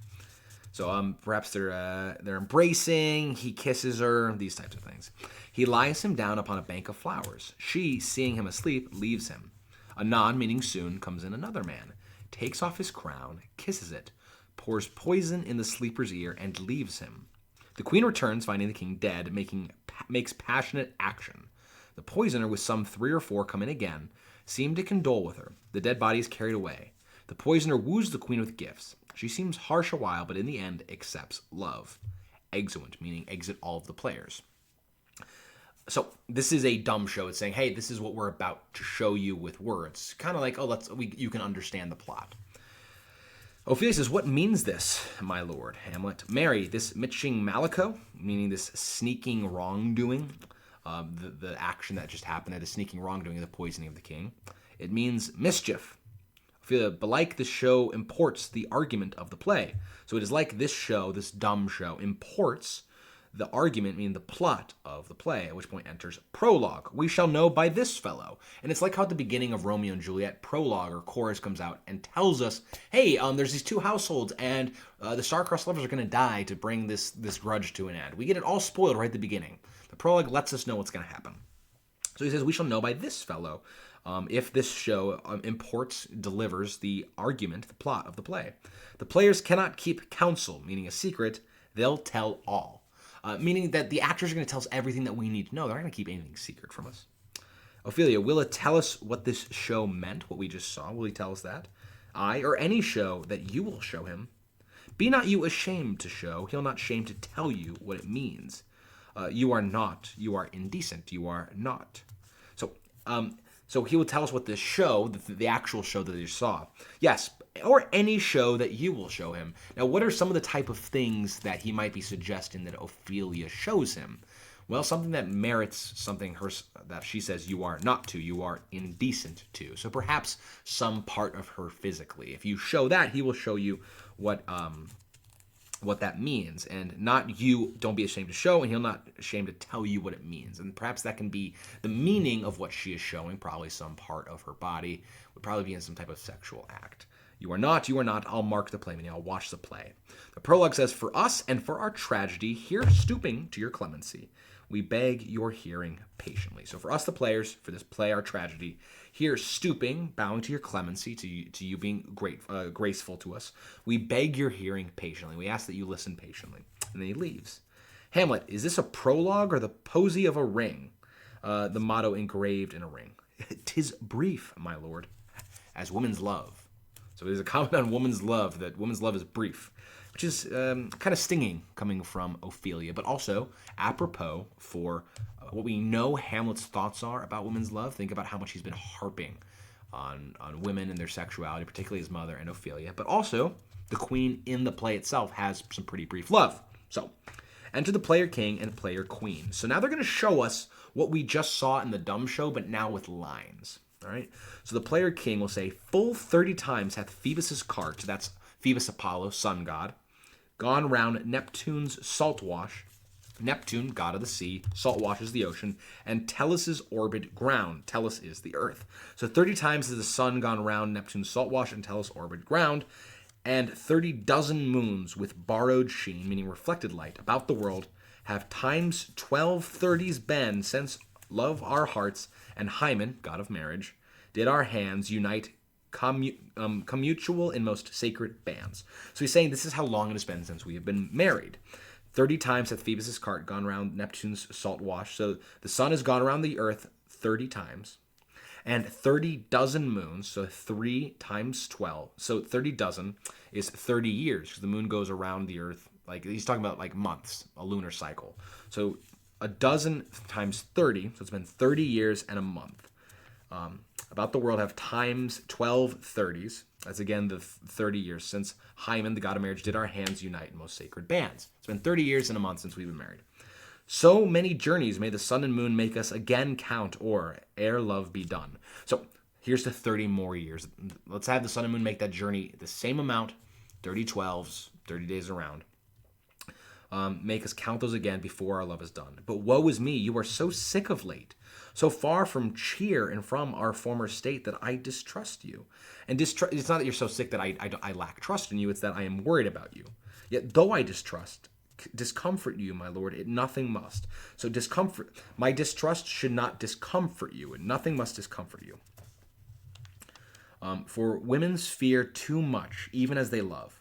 [SPEAKER 1] So perhaps they're embracing, he kisses her, these types of things. He lies him down upon a bank of flowers. She, seeing him asleep, leaves him. Anon, meaning soon, comes in another man, takes off his crown, kisses it, pours poison in the sleeper's ear, and leaves him. The queen returns, finding the king dead, makes passionate action. The poisoner, with some 3 or 4, come in again, seem to condole with her. The dead body is carried away. The poisoner woos the queen with gifts. She seems harsh a while, but in the end accepts love. Exeunt, meaning exit all of the players. So this is a dumb show. It's saying, hey, this is what we're about to show you with words. Kind of like, you can understand the plot. Ophelia says, what means this, my lord, Hamlet? Marry, this mitching mallecho, meaning this sneaking wrongdoing, the action that just happened, that is sneaking wrongdoing, the poisoning of the king. It means mischief. Ophelia, belike this show imports the argument of the play. So it is like this show, this dumb show, imports the argument, meaning the plot of the play, at which point enters prologue. We shall know by this fellow. And it's like how at the beginning of Romeo and Juliet, prologue or chorus comes out and tells us, hey, there's these 2 households, and the star-crossed lovers are going to die to bring this grudge to an end. We get it all spoiled right at the beginning. The prologue lets us know what's going to happen. So he says, we shall know by this fellow if this show delivers the argument, the plot of the play. The players cannot keep counsel, meaning a secret. They'll tell all. Meaning that the actors are going to tell us everything that we need to know. They're not going to keep anything secret from us. Ophelia, will it tell us what this show meant, what we just saw? Will he tell us that? I, or any show that you will show him. Be not you ashamed to show. He'll not shame to tell you what it means. You are not. You are indecent. You are not. So he will tell us what this show, the actual show that you saw. Yes, or any show that you will show him. Now, what are some of the type of things that he might be suggesting that Ophelia shows him? Well, something that merits something that she says you are not to, you are indecent to. So perhaps some part of her physically. If you show that, he will show you what that means, and not you don't be ashamed to show, and he'll not ashamed to tell you what it means. And perhaps that can be the meaning of what she is showing. Probably some part of her body would probably be in some type of sexual act. You are not, I'll mark the play, meaning I'll watch the play. The prologue says, for us and for our tragedy, here stooping to your clemency, we beg your hearing patiently. So for us, the players, for this play, our tragedy, here stooping, bowing to your clemency, to you being graceful to us, we beg your hearing patiently. We ask that you listen patiently. And then he leaves. Hamlet, is this a prologue or the posy of a ring? The motto engraved in a ring. 'Tis brief, my lord, as woman's love. So there's a comment on woman's love, that woman's love is brief, which is kind of stinging coming from Ophelia, but also apropos for what we know Hamlet's thoughts are about women's love. Think about how much he's been harping on women and their sexuality, particularly his mother and Ophelia, but also the queen in the play itself has some pretty brief love. So enter the player king and player queen. So now they're going to show us what we just saw in the dumb show, but now with lines. All right. So the player king will say, full 30 times hath Phoebus's cart, that's Phoebus Apollo, sun god, gone round Neptune's salt wash. Neptune, god of the sea, salt washes the ocean, and Tellus' orbit ground. Tellus is the earth. So 30 times has the sun gone round Neptune's salt wash and Tellus' orbit ground, and 30 dozen moons with borrowed sheen, meaning reflected light, about the world, have times 12 30s been since love our hearts, and Hymen, god of marriage, did our hands unite commutual in most sacred bands. So he's saying this is how long it has been since we have been married. 30 times hath Phoebus' cart gone round Neptune's salt wash. So the sun has gone around the earth 30 times. And 30 dozen moons, so 3 times 12. So 30 dozen is 30 years, because the moon goes around the earth, like he's talking about like months, a lunar cycle. So a dozen times 30, so it's been 30 years and a month. About the world have times 12 30s. That's again the 30 years since Hymen, the god of marriage, did our hands unite in most sacred bands. It's been 30 years and a month since we've been married. So many journeys may the sun and moon make us again count, or ere love be done. So here's to 30 more years. Let's have the sun and moon make that journey the same amount, 30 12s, 30 days around. Make us count those again before our love is done. But woe is me, you are so sick of late, so far from cheer and from our former state that I distrust you. And it's not that you're so sick that I lack trust in you, it's that I am worried about you. Yet though I discomfort you, my lord, it nothing must. So my distrust should not discomfort you, and nothing must discomfort you. For women's fear too much, even as they love.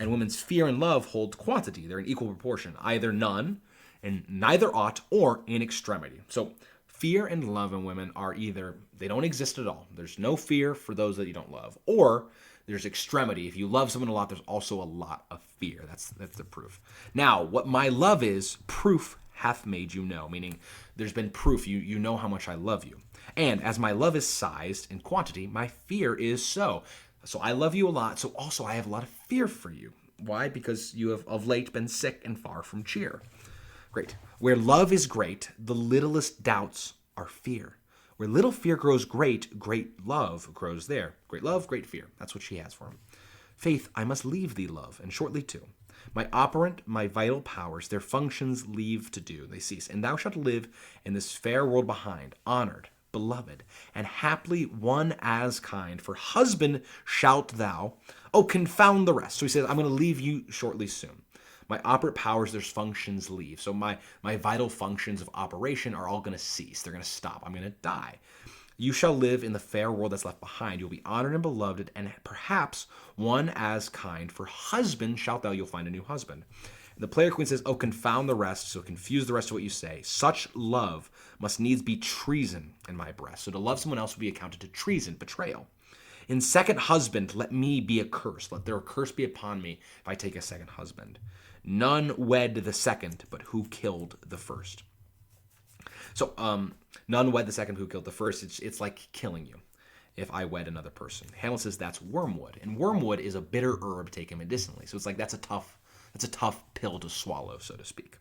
[SPEAKER 1] And women's fear and love hold quantity. They're in equal proportion, either none, and neither ought, or in extremity. So fear and love in women are either, they don't exist at all. There's no fear for those that you don't love. Or there's extremity. If you love someone a lot, there's also a lot of fear. That's the proof. Now, what my love is, proof hath made you know. Meaning, there's been proof. You know how much I love you. And as my love is sized in quantity, my fear is so. So I love you a lot, so also I have a lot of fear for you. Why? Because you have of late been sick and far from cheer. Great. Where love is great, the littlest doubts are fear. Where little fear grows great, great love grows there. Great love, great fear. That's what she has for him. Faith, I must leave thee, love, and shortly too. My operant, my vital powers, their functions leave to do. They cease. And thou shalt live in this fair world behind, honored, beloved, and haply one as kind. For husband shalt thou, oh, confound the rest. So he says, I'm going to leave you shortly soon. My operant powers, their functions leave. So my vital functions of operation are all going to cease. They're going to stop. I'm going to die. You shall live in the fair world that's left behind. You'll be honored and beloved, and perhaps one as kind. For husband shalt thou, you'll find a new husband. The player queen says, oh, confound the rest, so confuse the rest of what you say. Such love must needs be treason in my breast. So to love someone else would be accounted to treason, betrayal. In second husband, let me be accursed. Let their curse be upon me if I take a second husband. None wed the second, but who killed the first. So, none wed the second, who killed the first. It's like killing you if I wed another person. Hamlet says that's wormwood. And wormwood is a bitter herb taken medicinally. So it's like that's a tough pill to swallow, so to speak.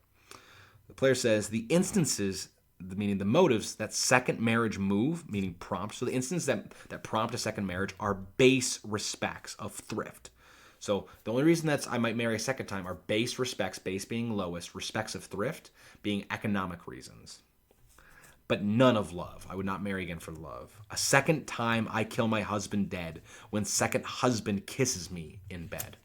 [SPEAKER 1] The player says the instances, meaning the motives, that second marriage move, meaning prompt. So the instances that prompt a second marriage are base respects of thrift. So the only reason that I might marry a second time are base respects, base being lowest, respects of thrift being economic reasons. But none of love. I would not marry again for love. A second time I kill my husband dead when second husband kisses me in bed.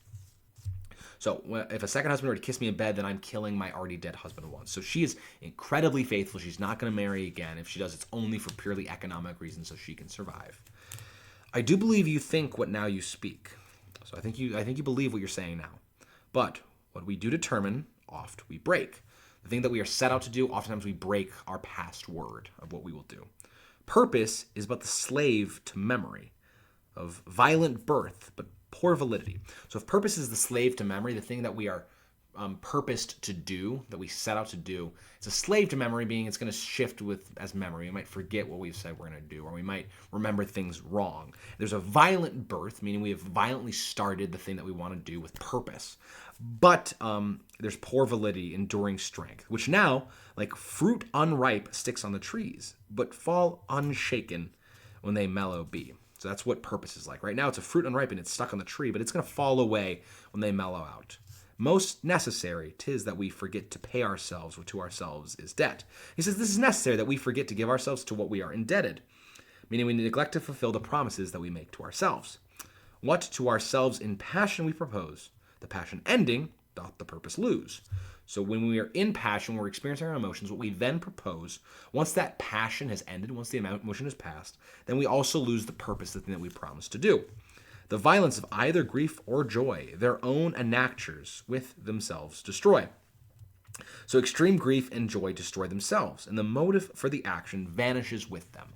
[SPEAKER 1] So if a second husband were to kiss me in bed, then I'm killing my already dead husband once. So she is incredibly faithful. She's not going to marry again. If she does, it's only for purely economic reasons so she can survive. I do believe you think what now you speak. So I think you believe what you're saying now. But what we do determine, oft we break. The thing that we are set out to do, oftentimes we break our past word of what we will do. Purpose is but the slave to memory, of violent birth, but poor validity. So if purpose is the slave to memory, the thing that we are purposed to do, that we set out to do, it's a slave to memory, being it's going to shift as memory. We might forget what we've said we're going to do, or we might remember things wrong. There's a violent birth, meaning we have violently started the thing that we want to do with purpose. But there's poor validity, enduring strength, which now, like fruit unripe, sticks on the trees, but fall unshaken when they mellow be. So that's what purpose is like. Right now it's a fruit unripe and it's stuck on the tree, but it's going to fall away when they mellow out. Most necessary 'tis that we forget to pay ourselves what to ourselves is debt. He says this is necessary that we forget to give ourselves to what we are indebted, meaning we neglect to fulfill the promises that we make to ourselves. What to ourselves in passion we propose, the passion ending, doth the purpose lose. So when we are in passion, we're experiencing our emotions, what we then propose, once that passion has ended, once the emotion has passed, then we also lose the purpose, the thing that we promised to do. The violence of either grief or joy, their own enactures with themselves destroy. So extreme grief and joy destroy themselves, and the motive for the action vanishes with them.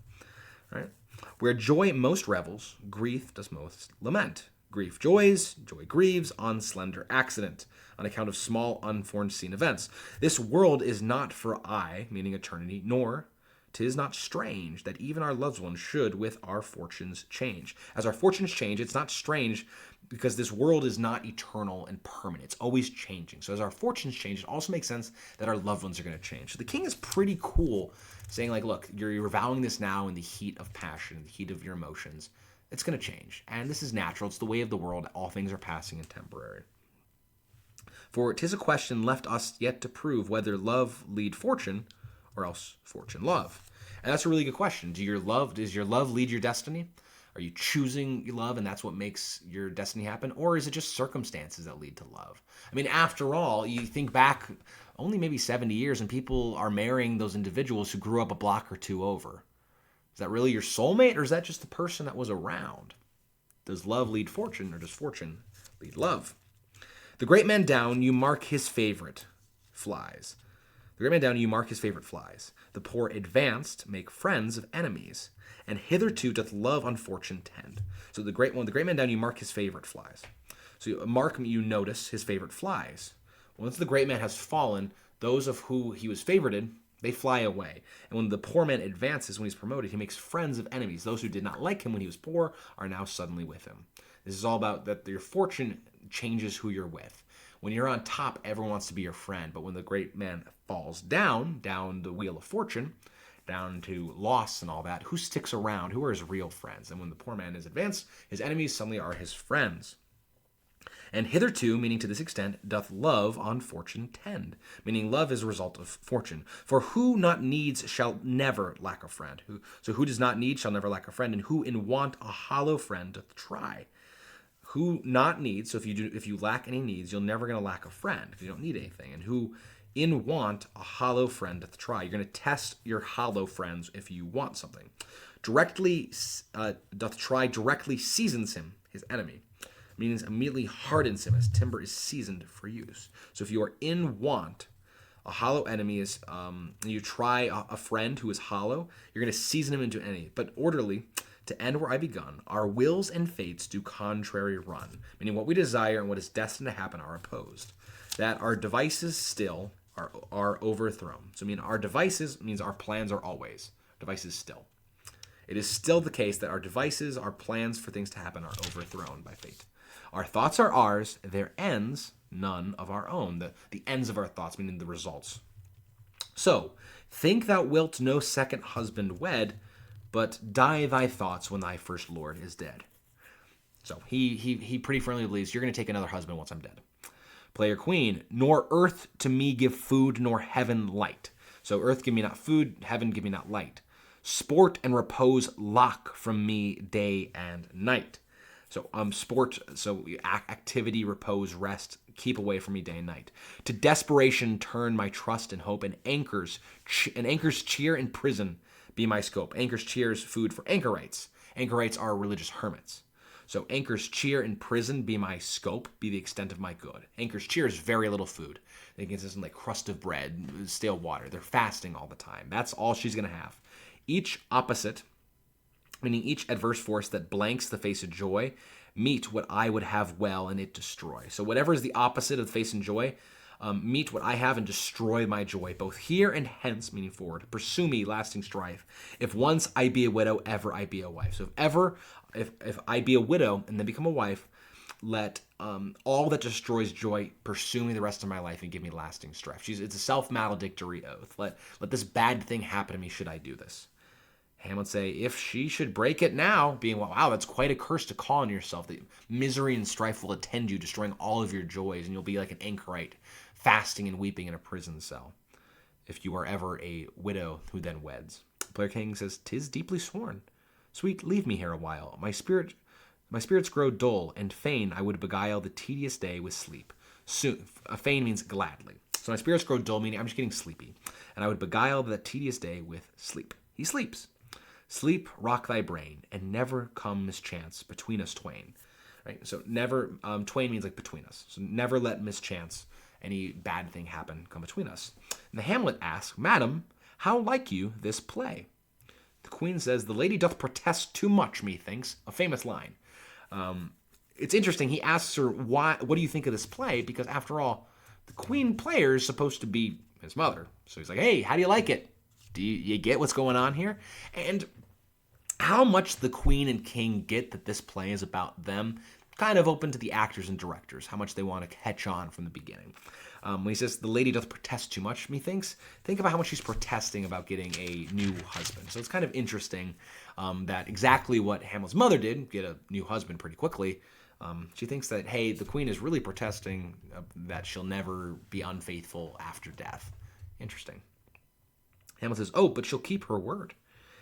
[SPEAKER 1] Right? Where joy most revels, grief does most lament. Grief joys, joy grieves on slender accident, on account of small unforeseen events. This world is not for I, meaning eternity, nor 'tis not strange that even our loved ones should with our fortunes change. As our fortunes change, it's not strange because this world is not eternal and permanent. It's always changing. So as our fortunes change, it also makes sense that our loved ones are going to change. So the king is pretty cool, saying like, look, you're vowing this now in the heat of passion, in the heat of your emotions. It's going to change. And this is natural. It's the way of the world. All things are passing and temporary. For 'tis a question left us yet to prove whether love lead fortune or else fortune love. And that's a really good question. Does your love lead your destiny? Are you choosing love and that's what makes your destiny happen? Or is it just circumstances that lead to love? I mean, after all, you think back only maybe 70 years and people are marrying those individuals who grew up a block or two over. Is that really your soulmate or is that just the person that was around? Does love lead fortune or does fortune lead love? The great man down, you mark his favorite flies. The great man down, you mark his favorite flies. The poor advanced make friends of enemies. And hitherto doth love on fortune tend. So the great man down, you mark his favorite flies. So you notice his favorite flies. Once the great man has fallen, those of who he was favorited, they fly away. And when the poor man advances, when he's promoted, he makes friends of enemies. Those who did not like him when he was poor are now suddenly with him. This is all about that your fortune changes who you're with. When you're on top, everyone wants to be your friend. But when the great man falls down the wheel of fortune, down to loss and all that, who sticks around? Who are his real friends? And when the poor man is advanced, his enemies suddenly are his friends. And hitherto, meaning to this extent, doth love on fortune tend, meaning love is a result of fortune. For who not needs shall never lack a friend. Who does not need shall never lack a friend, and who in want a hollow friend doth try. Who not needs, so if you lack any needs, you're never going to lack a friend if you don't need anything. And who in want a hollow friend doth try. You're going to test your hollow friends if you want something. Directly doth try, directly seasons him, his enemy. Means immediately hardens him as timber is seasoned for use. So if you are in want, a hollow enemy is, you try a friend who is hollow, you're going to season him into an enemy. But orderly, to end where I begun, our wills and fates do contrary run. Meaning what we desire and what is destined to happen are opposed. That our devices still are overthrown. So our devices means our plans are always. Devices still. It is still the case that our devices, our plans for things to happen are overthrown by fate. Our thoughts are ours, their ends none of our own. The ends of our thoughts, meaning the results. So, think thou wilt no second husband wed, but die thy thoughts when thy first lord is dead. So, he pretty firmly believes you're going to take another husband once I'm dead. Player queen, nor earth to me give food, nor heaven light. So, earth give me not food, heaven give me not light. Sport and repose lock from me day and night. So sport, so activity, repose, rest, keep away from me day and night. To desperation turn my trust and hope, and anchors cheer in prison be my scope. Anchors cheers food for anchorites. Anchorites are religious hermits. So anchors cheer in prison be my scope, be the extent of my good. Anchors cheer is very little food. They consist of like crust of bread, stale water. They're fasting all the time. That's all she's going to have. Each opposite, meaning each adverse force that blanks the face of joy, meet what I would have well and it destroy. So whatever is the opposite of the face and joy, meet what I have and destroy my joy, both here and hence, meaning forward. Pursue me, lasting strife. If once I be a widow, ever I be a wife. So if I be a widow and then become a wife, let all that destroys joy pursue me the rest of my life and give me lasting strife. It's a self-maledictory oath. Let this bad thing happen to me should I do this. Hamlet say, if she should break it now, being, wow, that's quite a curse to call on yourself. The misery and strife will attend you, destroying all of your joys, and you'll be like an anchorite, fasting and weeping in a prison cell, if you are ever a widow who then weds. Player king says, 'tis deeply sworn. Sweet, leave me here a while. My spirits grow dull, and fain I would beguile the tedious day with sleep. Soon, fain means gladly. So my spirits grow dull, meaning I'm just getting sleepy, and I would beguile the tedious day with sleep. He sleeps. Sleep, rock thy brain, and never come mischance between us twain. Right? So never, twain means like between us. So never let mischance, any bad thing happen, come between us. And the Hamlet asks, Madam, how like you this play? The queen says, the lady doth protest too much, methinks. A famous line. It's interesting. He asks her, what do you think of this play? Because after all, the queen player is supposed to be his mother. So he's like, hey, how do you like it? Do you get what's going on here? And how much the queen and king get that this play is about them, kind of open to the actors and directors, how much they want to catch on from the beginning. When he says the lady doth protest too much, methinks, think about how much she's protesting about getting a new husband. So it's kind of interesting that exactly what Hamlet's mother did, get a new husband pretty quickly. She thinks that, hey, the queen is really protesting that she'll never be unfaithful after death. Interesting. Hamlet says, oh, but she'll keep her word.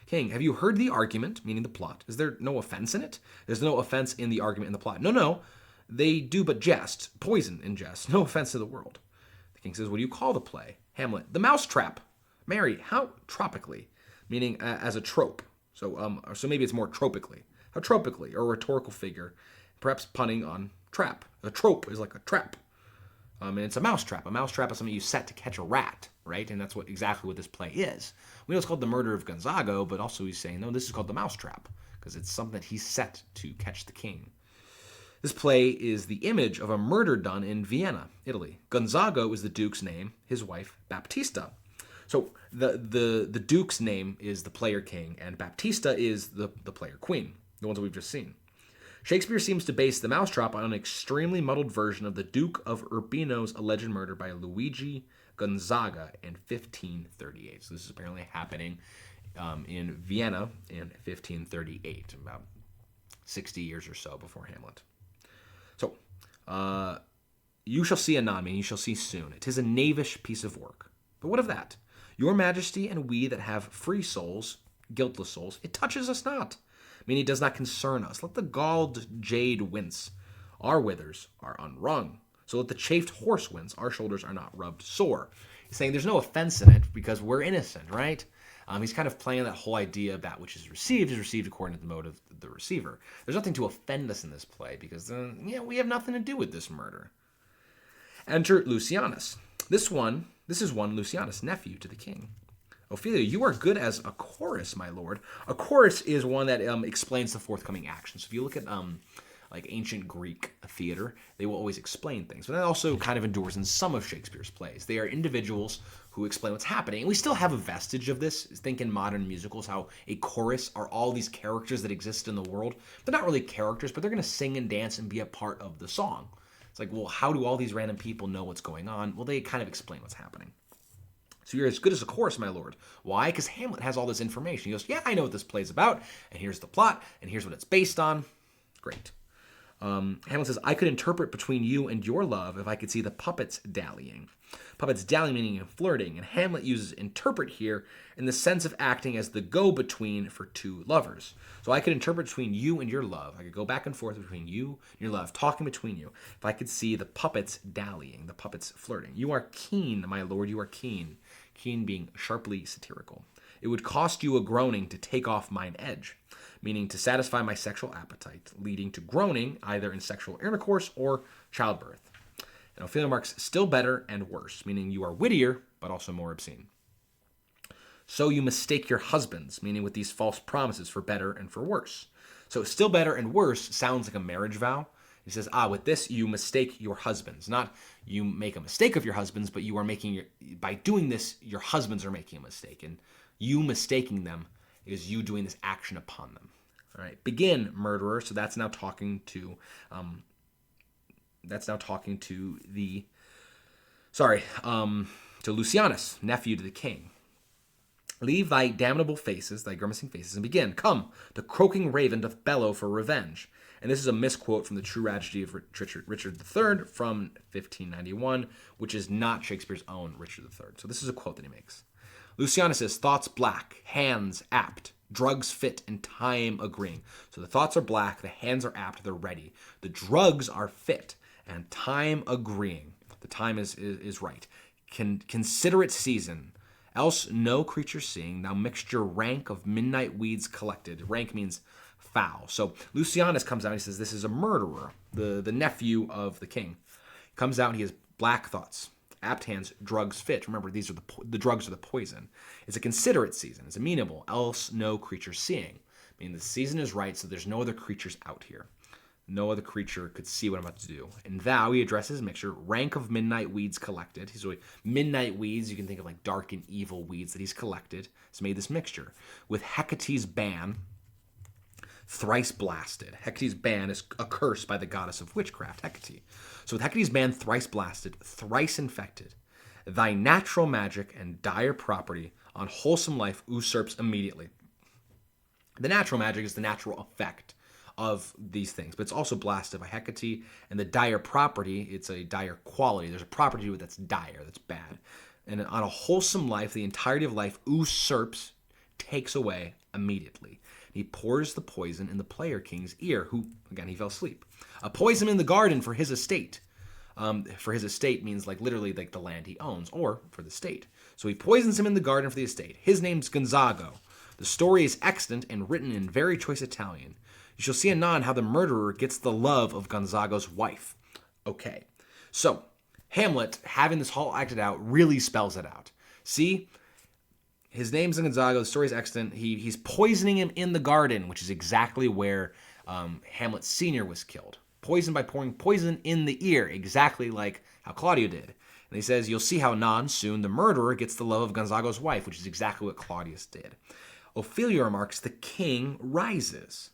[SPEAKER 1] King, have you heard the argument, meaning the plot? Is there no offense in it? There's no offense in the argument in the plot. No, they do but jest, poison in jest, no offense to the world. The king says, what do you call the play? Hamlet, the mousetrap. Mary, how tropically, meaning as a trope. So maybe it's more tropically. How tropically, or a rhetorical figure, perhaps punning on trap. A trope is like a trap. And it's a mousetrap. A mousetrap is something you set to catch a rat, right? And that's exactly what this play is. We know it's called The Murder of Gonzago, but also he's saying, no, this is called the mousetrap, because it's something that he's set to catch the king. This play is the image of a murder done in Vienna, Italy. Gonzago is the duke's name, his wife, Baptista. So the duke's name is the player king, and Baptista is the player queen, the ones that we've just seen. Shakespeare seems to base the mousetrap on an extremely muddled version of the Duke of Urbino's alleged murder by Luigi Gonzaga in 1538. So this is apparently happening in Vienna in 1538, about 60 years or so before Hamlet. So, you shall see anon, meaning you shall see soon. 'Tis a knavish piece of work. But what of that? Your majesty and we that have free souls, guiltless souls, it touches us not. Meaning it does not concern us. Let the galled jade wince. Our withers are unwrung. So let the chafed horse wince. Our shoulders are not rubbed sore. He's saying there's no offense in it because we're innocent, right? He's kind of playing that whole idea of that which is received according to the mode of the receiver. There's nothing to offend us in this play because we have nothing to do with this murder. Enter Lucianus. This is one Lucianus, nephew to the king. Ophelia, you are good as a chorus, my lord. A chorus is one that explains the forthcoming action. So if you look at like ancient Greek theater, they will always explain things. But that also kind of endures in some of Shakespeare's plays. They are individuals who explain what's happening. And we still have a vestige of this. Think in modern musicals how a chorus are all these characters that exist in the world. They're not really characters, but they're going to sing and dance and be a part of the song. It's like, well, how do all these random people know what's going on? Well, they kind of explain what's happening. So you're as good as a chorus, my lord. Why? Because Hamlet has all this information. He goes, yeah, I know what this play's about, and here's the plot, and here's what it's based on. Great. Hamlet says, I could interpret between you and your love if I could see the puppets dallying. Puppets dallying meaning flirting, and Hamlet uses interpret here in the sense of acting as the go-between for two lovers. So I could interpret between you and your love. I could go back and forth between you and your love, talking between you, if I could see the puppets dallying, the puppets flirting. You are keen, my lord, you are keen. Keen being sharply satirical. It would cost you a groaning to take off mine edge, meaning to satisfy my sexual appetite, leading to groaning either in sexual intercourse or childbirth. And Ophelia marks still better and worse, meaning you are wittier, but also more obscene. So you mistake your husbands, meaning with these false promises for better and for worse. So still better and worse sounds like a marriage vow. He says, with this you mistake your husbands. Not you make a mistake of your husbands, but you are by doing this, your husbands are making a mistake. And you mistaking them is you doing this action upon them. All right, begin, murderer. So that's now talking to Lucianus, nephew to the king. Leave thy damnable faces, thy grimacing faces, and begin. Come, the croaking raven doth bellow for revenge. And this is a misquote from the True Tragedy of Richard III from 1591, which is not Shakespeare's own Richard III. So this is a quote that he makes. Lucianus says, thoughts black, hands apt, drugs fit, and time agreeing. So the thoughts are black, the hands are apt, they're ready. The drugs are fit, and time agreeing. The time is right. Consider it season, else no creature seeing, thou mixture rank of midnight weeds collected. Rank means foul. So Lucianus comes out and he says, this is a murderer, the nephew of the king. He comes out and he has black thoughts. Apt hands, drugs fit. Remember, these are the drugs are the poison. It's a considerate season. It's amenable, else no creature seeing. Meaning the season is right, so there's no other creatures out here. No other creature could see what I'm about to do. And thou, he addresses mixture, rank of midnight weeds collected. So midnight weeds, you can think of like dark and evil weeds that he's collected. Has made this mixture. With Hecate's ban, thrice blasted. Hecate's ban is a curse by the goddess of witchcraft, Hecate. So with Hecate's ban, thrice blasted, thrice infected, thy natural magic and dire property on wholesome life usurps immediately. The natural magic is the natural effect of these things, but it's also blasted by Hecate, and the dire property, it's a dire quality. There's a property to it that's dire, that's bad. And on a wholesome life, the entirety of life usurps, takes away immediately. He pours the poison in the player king's ear, who, again, he fell asleep. A poison in the garden for his estate. For his estate means like literally like the land he owns, or for the state. So he poisons him in the garden for the estate. His name's Gonzago. The story is extant and written in very choice Italian. You shall see anon how the murderer gets the love of Gonzago's wife. Okay, so Hamlet, having this whole acted out, really spells it out. See, his name's Gonzago, the story is extant. He's poisoning him in the garden, which is exactly where Hamlet Sr. was killed. Poisoned by pouring poison in the ear, exactly like how Claudio did. And he says, you'll see how anon soon the murderer gets the love of Gonzago's wife, which is exactly what Claudius did. Ophelia remarks, the king rises.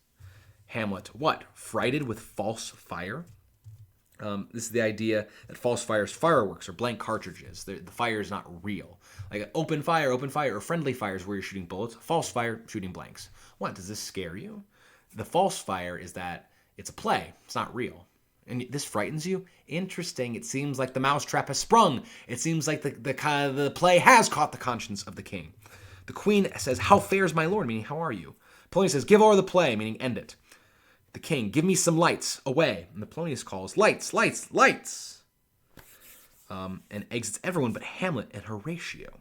[SPEAKER 1] Hamlet, what? Frighted with false fire? This is the idea that false fire is fireworks or blank cartridges. The fire is not real. Like open fire, or friendly fire is where you're shooting bullets. False fire, shooting blanks. What? Does this scare you? The false fire is that it's a play. It's not real. And this frightens you? Interesting. It seems like the mousetrap has sprung. It seems like the play has caught the conscience of the king. The queen says, how fares my lord? Meaning, how are you? Polonius says, give o'er the play, meaning end it. The king, give me some lights, away. And the Polonius calls, lights, lights, lights. And exits everyone but Hamlet and Horatio.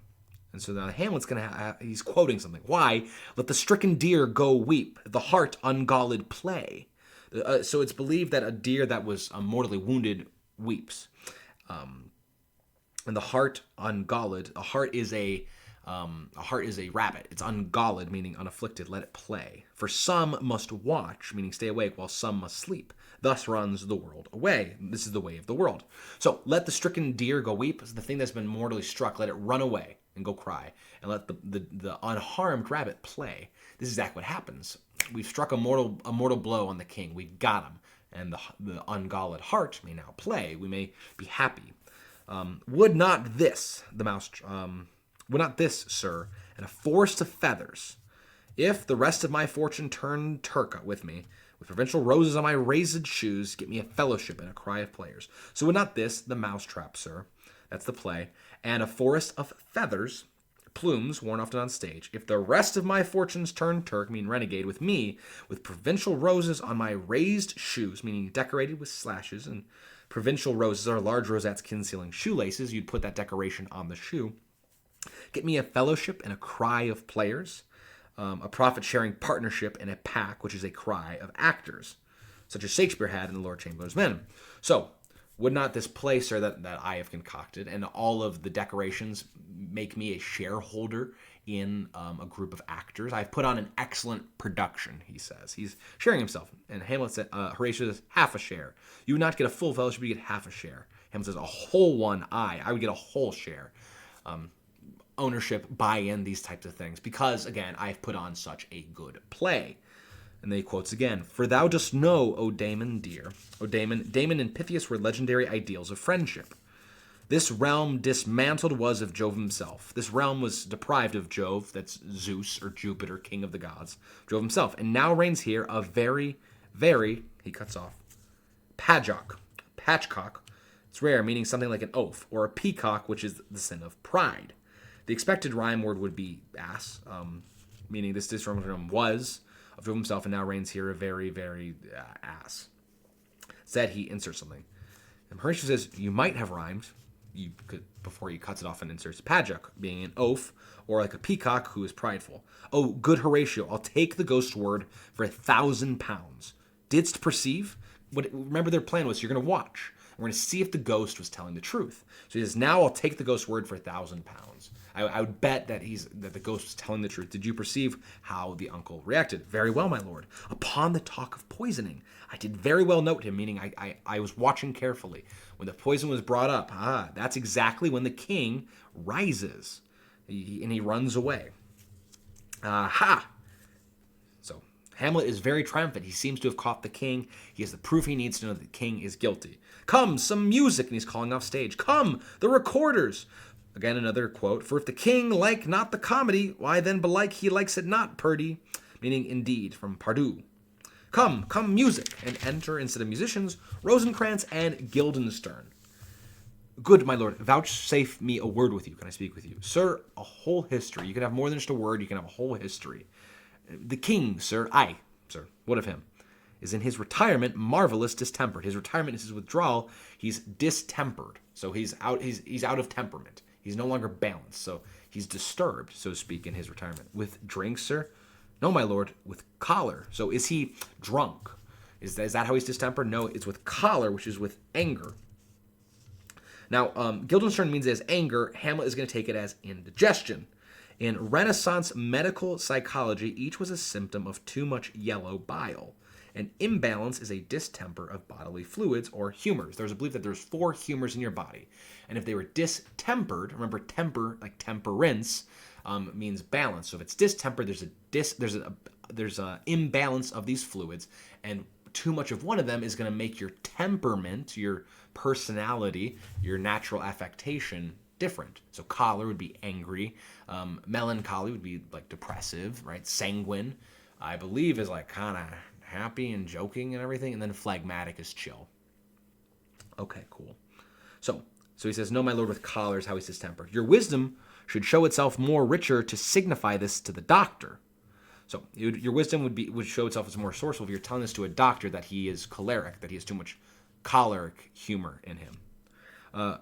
[SPEAKER 1] And so now Hamlet's going to he's quoting something. Why? Let the stricken deer go weep, the heart ungalled play. So it's believed that a deer that was mortally wounded weeps. And the heart ungalled, a heart is a rabbit. It's ungalled, meaning unafflicted. Let it play. For some must watch, meaning stay awake, while some must sleep. Thus runs the world away. This is the way of the world. So let the stricken deer go weep. The thing that's been mortally struck, let it run away and go cry. And let the unharmed rabbit play. This is exactly what happens. We've struck a mortal blow on the king. We've got him. And the ungalled heart may now play. We may be happy. Would not this, sir, and a forest of feathers, if the rest of my fortune turn turca with me, with provincial roses on my raised shoes, get me a fellowship and a cry of players. So would not this, the mousetrap, sir, that's the play, and a forest of feathers, plumes, worn often on stage, if the rest of my fortunes turn Turk, mean renegade, with me, with provincial roses on my raised shoes, meaning decorated with slashes, and provincial roses are large rosettes concealing shoelaces, you'd put that decoration on the shoe. Get me a fellowship and a cry of players, a profit-sharing partnership and a pack, which is a cry of actors, such as Shakespeare had in The Lord Chamberlain's Men. So, would not this play, sir, that I have concocted, and all of the decorations make me a shareholder in a group of actors? I've put on an excellent production, he says. He's sharing himself. And Hamlet said, Horatio says, half a share. You would not get a full fellowship, you get half a share. Hamlet says, a whole one, I would get a whole share. Ownership, buy-in, these types of things, because, again, I've put on such a good play. And then he quotes again, for thou dost know, O Damon dear, Damon and Pythias were legendary ideals of friendship. This realm dismantled was of Jove himself. This realm was deprived of Jove, that's Zeus or Jupiter, king of the gods, Jove himself, and now reigns here a very, very, he cuts off, patchcock. It's rare, meaning something like an oaf, or a peacock, which is the sin of pride. The expected rhyme word would be ass, meaning this disfigurement was of Jove himself and now reigns here a very, very ass. Said he inserts something. And Horatio says, you might have rhymed, before he cuts it off and inserts padjock, being an oaf, or like a peacock who is prideful. Oh, good Horatio, I'll take the ghost word for £1,000. Didst perceive? Remember their plan was you're going to watch. We're going to see if the ghost was telling the truth. So he says, now I'll take the ghost's word for 1,000 pounds. I would bet that the ghost was telling the truth. Did you perceive how the uncle reacted? Very well, my lord. Upon the talk of poisoning, I did very well note him, meaning I was watching carefully. When the poison was brought up, that's exactly when the king rises. And he runs away. So Hamlet is very triumphant. He seems to have caught the king. He has the proof he needs to know that the king is guilty. Come, some music, and he's calling off stage. Come, the recorders. Again, another quote. For if the king like not the comedy, why then belike he likes it not, Purdy. Meaning indeed, from Pardue. Come, music, and enter instead of musicians, Rosencrantz and Guildenstern. Good, my lord, vouchsafe me a word with you. Can I speak with you? Sir, a whole history. You can have more than just a word. You can have a whole history. The king, sir, sir, what of him? Is in his retirement marvelous distempered. His retirement is his withdrawal. He's distempered. So he's out of temperament. He's no longer balanced. So he's disturbed, so to speak, in his retirement. With drink, sir? No, my lord, with choler. So is he drunk? Is that how he's distempered? No, it's with choler, which is with anger. Now, Guildenstern means as anger. Hamlet is going to take it as indigestion. In Renaissance medical psychology, each was a symptom of too much yellow bile. An imbalance is a distemper of bodily fluids or humors. There's a belief that there's 4 humors in your body. And if they were distempered, remember temper, like temperance, means balance. So if it's distempered, there's a imbalance of these fluids, and too much of one of them is going to make your temperament, your personality, your natural affectation different. So choler would be angry. Melancholy would be like depressive, right? Sanguine, I believe, is like kind of happy and joking and everything. And then phlegmatic is chill. Okay, cool. So he says, no, my lord, with choler is how he's distempered. Your wisdom should show itself more richer to signify this to the doctor. So your wisdom would show itself as more resourceful if you're telling this to a doctor that he is choleric, that he has too much choleric humor in him.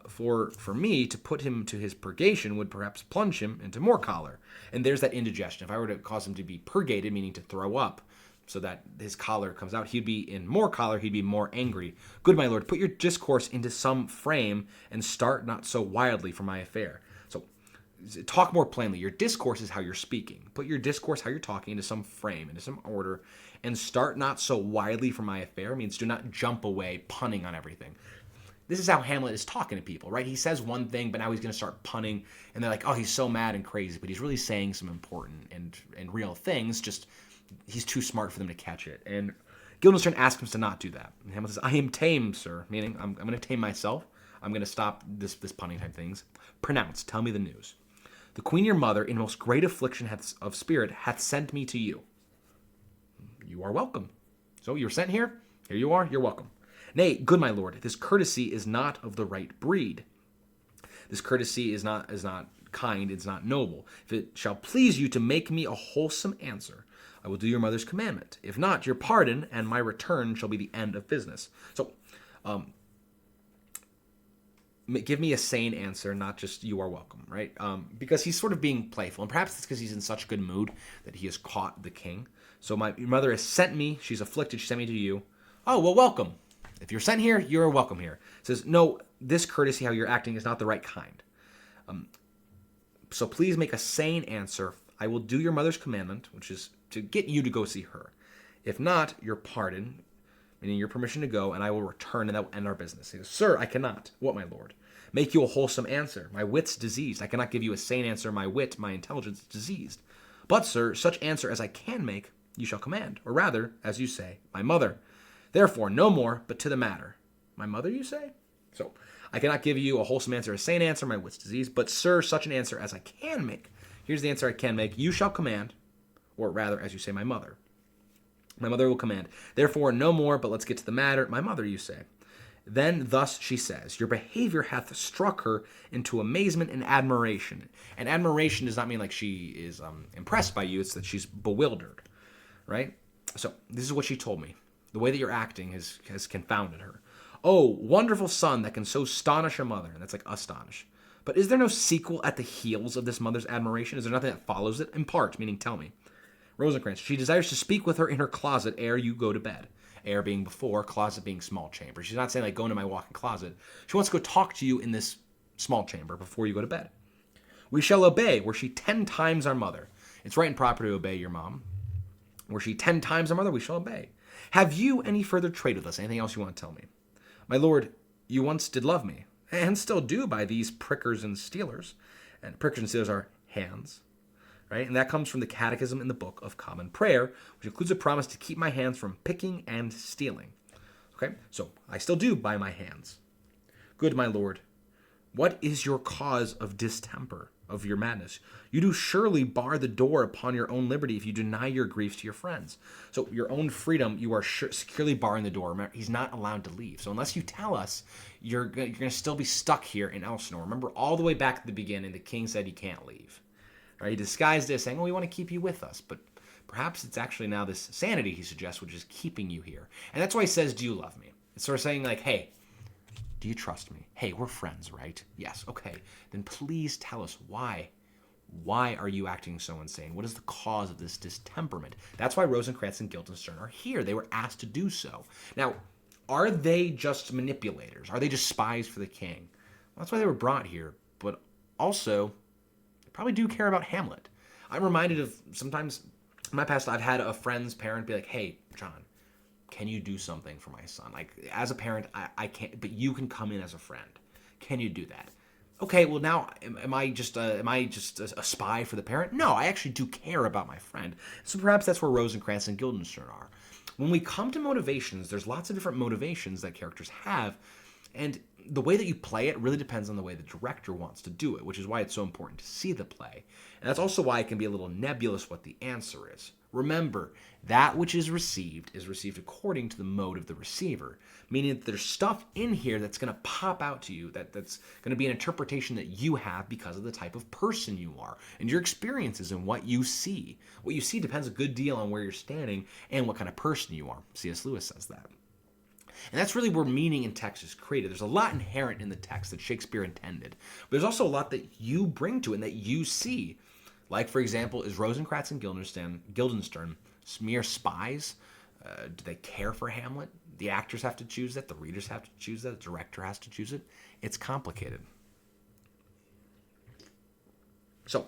[SPEAKER 1] For me to put him to his purgation would perhaps plunge him into more choler. And there's that indigestion. If I were to cause him to be purgated, meaning to throw up, so that his choler comes out, he'd be in more choler, he'd be more angry. Good, my lord, put your discourse into some frame and start not so wildly for my affair. So talk more plainly. Your discourse is how you're speaking. Put your discourse, how you're talking, into some frame, into some order, and start not so widely for my affair means do not jump away punning on everything. This is how Hamlet is talking to people, right? He says one thing, but now he's going to start punning, and they're like, oh, he's so mad and crazy, but he's really saying some important and real things, just he's too smart for them to catch it. And Guildenstern asks him to not do that. And Hamlet says, I am tame, sir, meaning I'm going to tame myself. I'm going to stop this punning type things. Pronounce, tell me the news. The queen your mother, in most great affliction of spirit, hath sent me to you. You are welcome. So you're sent here. Here you are. You're welcome. Nay, good my lord, this courtesy is not of the right breed. This courtesy is not kind, it's not noble. If it shall please you to make me a wholesome answer, I will do your mother's commandment. If not, your pardon and my return shall be the end of business. So, give me a sane answer, not just you are welcome, right? Because he's sort of being playful, and perhaps it's because he's in such good mood that he has caught the king. So your mother has sent me, she's afflicted, she sent me to you. Oh, well, welcome. If you're sent here, you're welcome here. It says, no, this courtesy, how you're acting, is not the right kind. So please make a sane answer. I will do your mother's commandment, which is to get you to go see her. If not, your pardon, meaning your permission to go, and I will return, and that will end our business. He says, sir, I cannot. What, my lord? Make you a wholesome answer. My wit's diseased. I cannot give you a sane answer. My wit, my intelligence is diseased. But, sir, such answer as I can make, you shall command. Or rather, as you say, my mother. Therefore, no more, but to the matter. My mother, you say? So, I cannot give you a wholesome answer, a sane answer, my wit's diseased, but, sir, such an answer as I can make. Here's the answer I can make. You shall command, or rather, as you say, my mother. My mother will command. Therefore, no more, but let's get to the matter. My mother, you say. Then thus she says, your behavior hath struck her into amazement and admiration. And admiration does not mean like she is impressed by you. It's that she's bewildered, right? So this is what she told me. The way that you're acting has confounded her. Oh, wonderful son that can so astonish a mother. And that's like astonish. But is there no sequel at the heels of this mother's admiration? Is there nothing that follows it? In part, meaning tell me. Rosencrantz, she desires to speak with her in her closet ere you go to bed. Air being before, closet being small chamber. She's not saying like go into my walk-in closet. She wants to go talk to you in this small chamber before you go to bed. We shall obey, were she 10 times our mother. It's right and proper to obey your mom. Were she 10 times our mother, we shall obey. Have you any further trade with us? Anything else you want to tell me? My lord, you once did love me, and still do by these prickers and stealers. And prickers and stealers are hands, right? And that comes from the Catechism in the Book of Common Prayer, which includes a promise to keep my hands from picking and stealing. Okay, so I still do by my hands. Good, my lord. What is your cause of distemper, of your madness? You do surely bar the door upon your own liberty if you deny your griefs to your friends. So your own freedom, you are securely barring the door. Remember, he's not allowed to leave. So unless you tell us, you're going to still be stuck here in Elsinore. Remember, all the way back at the beginning, the king said you can't leave. Right? He disguised it, saying, "Oh, we want to keep you with us," but perhaps it's actually now this sanity he suggests, which is keeping you here. And that's why he says, "Do you love me?" It's sort of saying like, "Hey, do you trust me? Hey, we're friends, right? Yes, okay. Then please tell us why. Why are you acting so insane? What is the cause of this distemperament?" That's why Rosencrantz and Guildenstern are here. They were asked to do so. Now, are they just manipulators? Are they just spies for the king? Well, that's why they were brought here. But also, they probably do care about Hamlet. I'm reminded of sometimes in my past, I've had a friend's parent be like, "Hey, John, can you do something for my son? Like, as a parent, I can't, but you can come in as a friend. Can you do that?" Okay, well now, am I just a spy for the parent? No, I actually do care about my friend. So perhaps that's where Rosencrantz and Guildenstern are. When we come to motivations, there's lots of different motivations that characters have, and the way that you play it really depends on the way the director wants to do it, which is why it's so important to see the play. And that's also why it can be a little nebulous what the answer is. Remember, that which is received according to the mode of the receiver, meaning that there's stuff in here that's going to pop out to you, that's going to be an interpretation that you have because of the type of person you are and your experiences and what you see. What you see depends a good deal on where you're standing and what kind of person you are. C.S. Lewis says that. And that's really where meaning in text is created. There's a lot inherent in the text that Shakespeare intended, but there's also a lot that you bring to it and that you see. Like, for example, is Rosencrantz and Guildenstern mere spies? Do they care for Hamlet? The actors have to choose that. The readers have to choose that. The director has to choose it. It's complicated. So,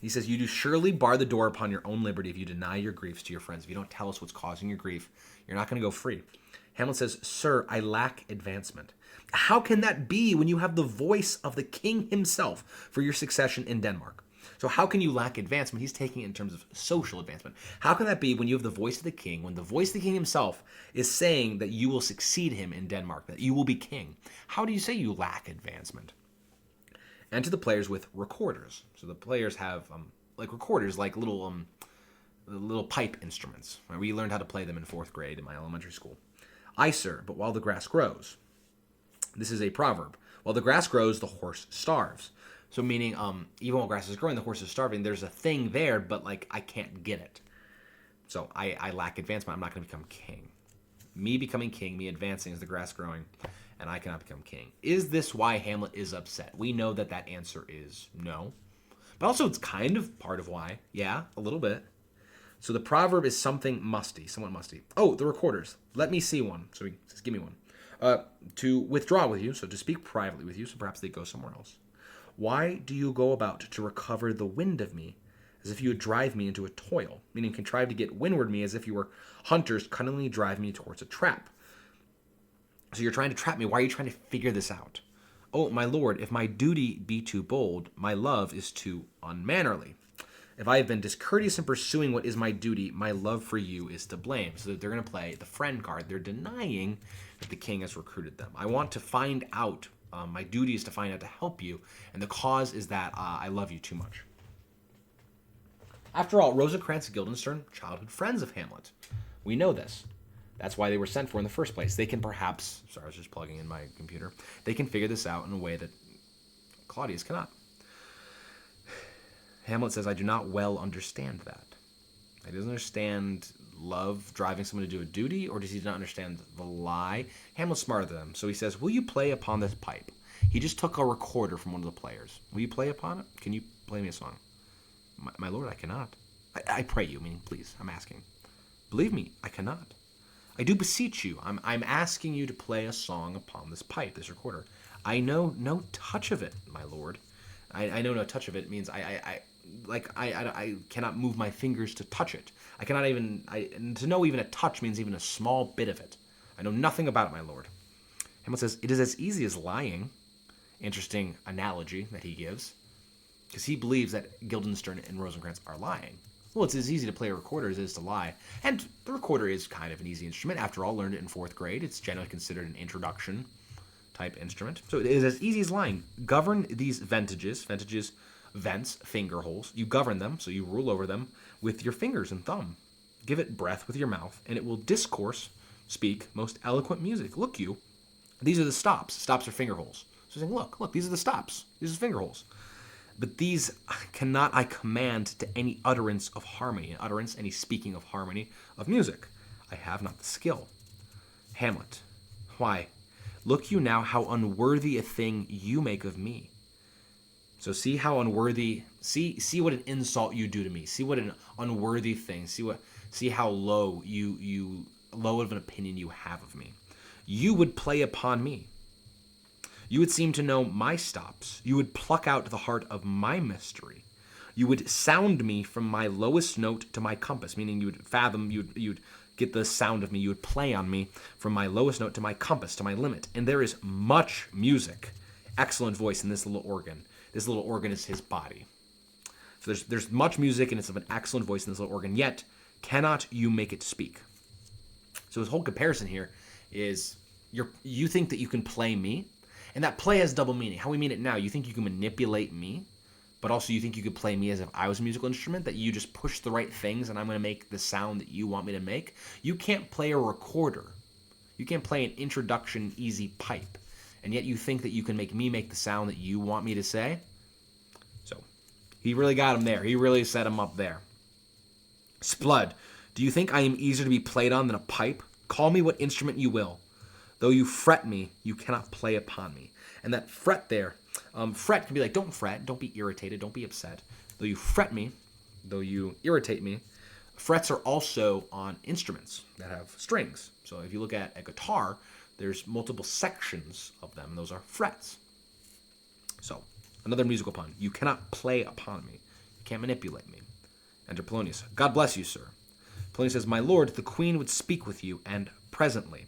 [SPEAKER 1] he says, "You do surely bar the door upon your own liberty if you deny your griefs to your friends." If you don't tell us what's causing your grief, you're not going to go free. Hamlet says, "Sir, I lack advancement." How can that be when you have the voice of the king himself for your succession in Denmark? So how can you lack advancement? He's taking it in terms of social advancement. How can that be when you have the voice of the king, when the voice of the king himself is saying that you will succeed him in Denmark, that you will be king? How do you say you lack advancement? And to the players with recorders. So the players have like recorders, like little pipe instruments. Right? We learned how to play them in 4th grade in my elementary school. "Aye, sir, but while the grass grows." This is a proverb. While the grass grows, the horse starves. So meaning, even while grass is growing, the horse is starving. There's a thing there, but like I can't get it. So I lack advancement. I'm not going to become king. Me becoming king, me advancing is the grass growing, and I cannot become king. Is this why Hamlet is upset? We know that that answer is no. But also it's kind of part of why. Yeah, a little bit. So the proverb is somewhat musty. Oh, the recorders. Let me see one. So he says, "Give me one." To withdraw with you, so to speak privately with you, so perhaps they go somewhere else. "Why do you go about to recover the wind of me, as if you would drive me into a toil?" Meaning contrive to get windward me as if you were hunters cunningly drive me towards a trap. So you're trying to trap me. Why are you trying to figure this out? "Oh, my lord, if my duty be too bold, my love is too unmannerly. If I have been discourteous in pursuing what is my duty, my love for you is to blame." So they're going to play the friend card. They're denying that the king has recruited them. I want to find out. My duty is to find out to help you, and the cause is that I love you too much. After all, Rosencrantz and Guildenstern, childhood friends of Hamlet. We know this. That's why they were sent for in the first place. They can perhaps, sorry, I was just plugging in my computer. They can figure this out in a way that Claudius cannot. Hamlet says, "I do not well understand that." He doesn't understand love driving someone to do a duty, or does he not understand the lie? Hamlet's smarter than him, so he says, "Will you play upon this pipe?" He just took a recorder from one of the players. "Will you play upon it? Can you play me a song?" My lord, I cannot. I pray you, meaning please, I'm asking. "Believe me, I cannot." I do beseech you. I'm asking you to play a song upon this pipe, this recorder. I know no touch of it, my lord. I know no touch of it means I cannot move my fingers to touch it. I cannot even, and to know even a touch means even a small bit of it. I know nothing about it, my lord. Hamlet says, it is as easy as lying. Interesting analogy that he gives, because he believes that Guildenstern and Rosencrantz are lying. Well, it's as easy to play a recorder as it is to lie. And the recorder is kind of an easy instrument. After all, learned it in 4th grade. It's generally considered an introduction type instrument. So it is as easy as lying. Govern these vents, finger holes. You govern them, so you rule over them with your fingers and thumb. Give it breath with your mouth, and it will discourse, speak, most eloquent music. Look you, these are the stops. Stops are finger holes. So saying, look, these are the stops. These are finger holes. But these cannot I command to any utterance of harmony, any speaking of harmony of music. I have not the skill. Hamlet, why, look you now how unworthy a thing you make of me. So see how unworthy, see what an insult you do to me. See what an unworthy thing, see how low low of an opinion you have of me. You would play upon me. You would seem to know my stops. You would pluck out the heart of my mystery. You would sound me from my lowest note to my compass, meaning you would fathom, you'd get the sound of me. You would play on me from my lowest note to my compass, to my limit. And there is much music, excellent voice in this little organ. This little organ is his body. So there's much music, and it's of an excellent voice in this little organ, yet cannot you make it speak. So his whole comparison here is you think that you can play me, and that play has double meaning. How we mean it now, you think you can manipulate me, but also you think you could play me as if I was a musical instrument, that you just push the right things and I'm going to make the sound that you want me to make. You can't play a recorder. You can't play an introduction easy pipe, and yet you think that you can make me make the sound that you want me to say? So he really got him there. He really set him up there. Splud, do you think I am easier to be played on than a pipe? Call me what instrument you will. Though you fret me, you cannot play upon me. And that fret there, fret can be like, don't fret, don't be irritated, don't be upset. Though you fret me, though you irritate me, frets are also on instruments that have strings. So if you look at a guitar, there's multiple sections of them, and those are frets. So, another musical pun. You cannot play upon me. You can't manipulate me. Enter Polonius. God bless you, sir. Polonius says, my lord, the queen would speak with you, and presently.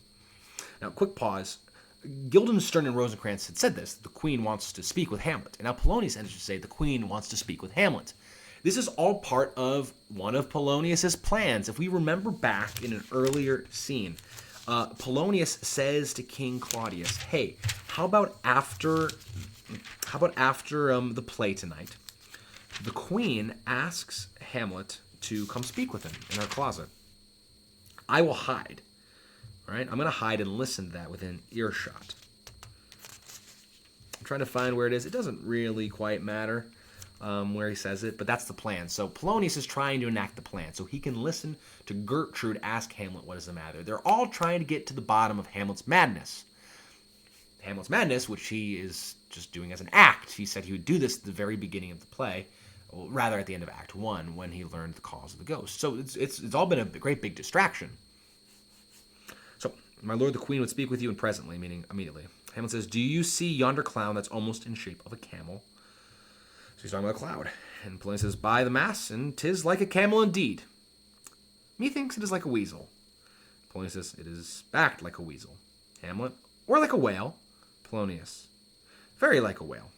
[SPEAKER 1] Now, quick pause. Guildenstern and Rosencrantz had said this. The queen wants to speak with Hamlet. And now Polonius enters to say the queen wants to speak with Hamlet. This is all part of one of Polonius's plans. If we remember back in an earlier scene, Polonius says to King Claudius, hey, how about after the play tonight, the queen asks Hamlet to come speak with him in her closet. I will hide. Right? I'm going to hide and listen to that within earshot. I'm trying to find where it is. It doesn't really quite matter where he says it, but that's the plan. So Polonius is trying to enact the plan so he can listen to Gertrude ask Hamlet what is the matter. They're all trying to get to the bottom of Hamlet's madness. Hamlet's madness, which he is just doing as an act. He said he would do this at the very beginning of the play, or rather at the end of Act 1 when he learned the cause of the ghost. So it's all been a great big distraction. So, my lord, the queen would speak with you and presently, meaning immediately. Hamlet says, do you see yonder cloud that's almost in shape of a camel? So he's talking about a cloud. And Polonius says, by the mass, and 'tis like a camel indeed. Methinks it is like a weasel. Polonius says, it is backed like a weasel. Hamlet, or like a whale. Polonius, very like a whale.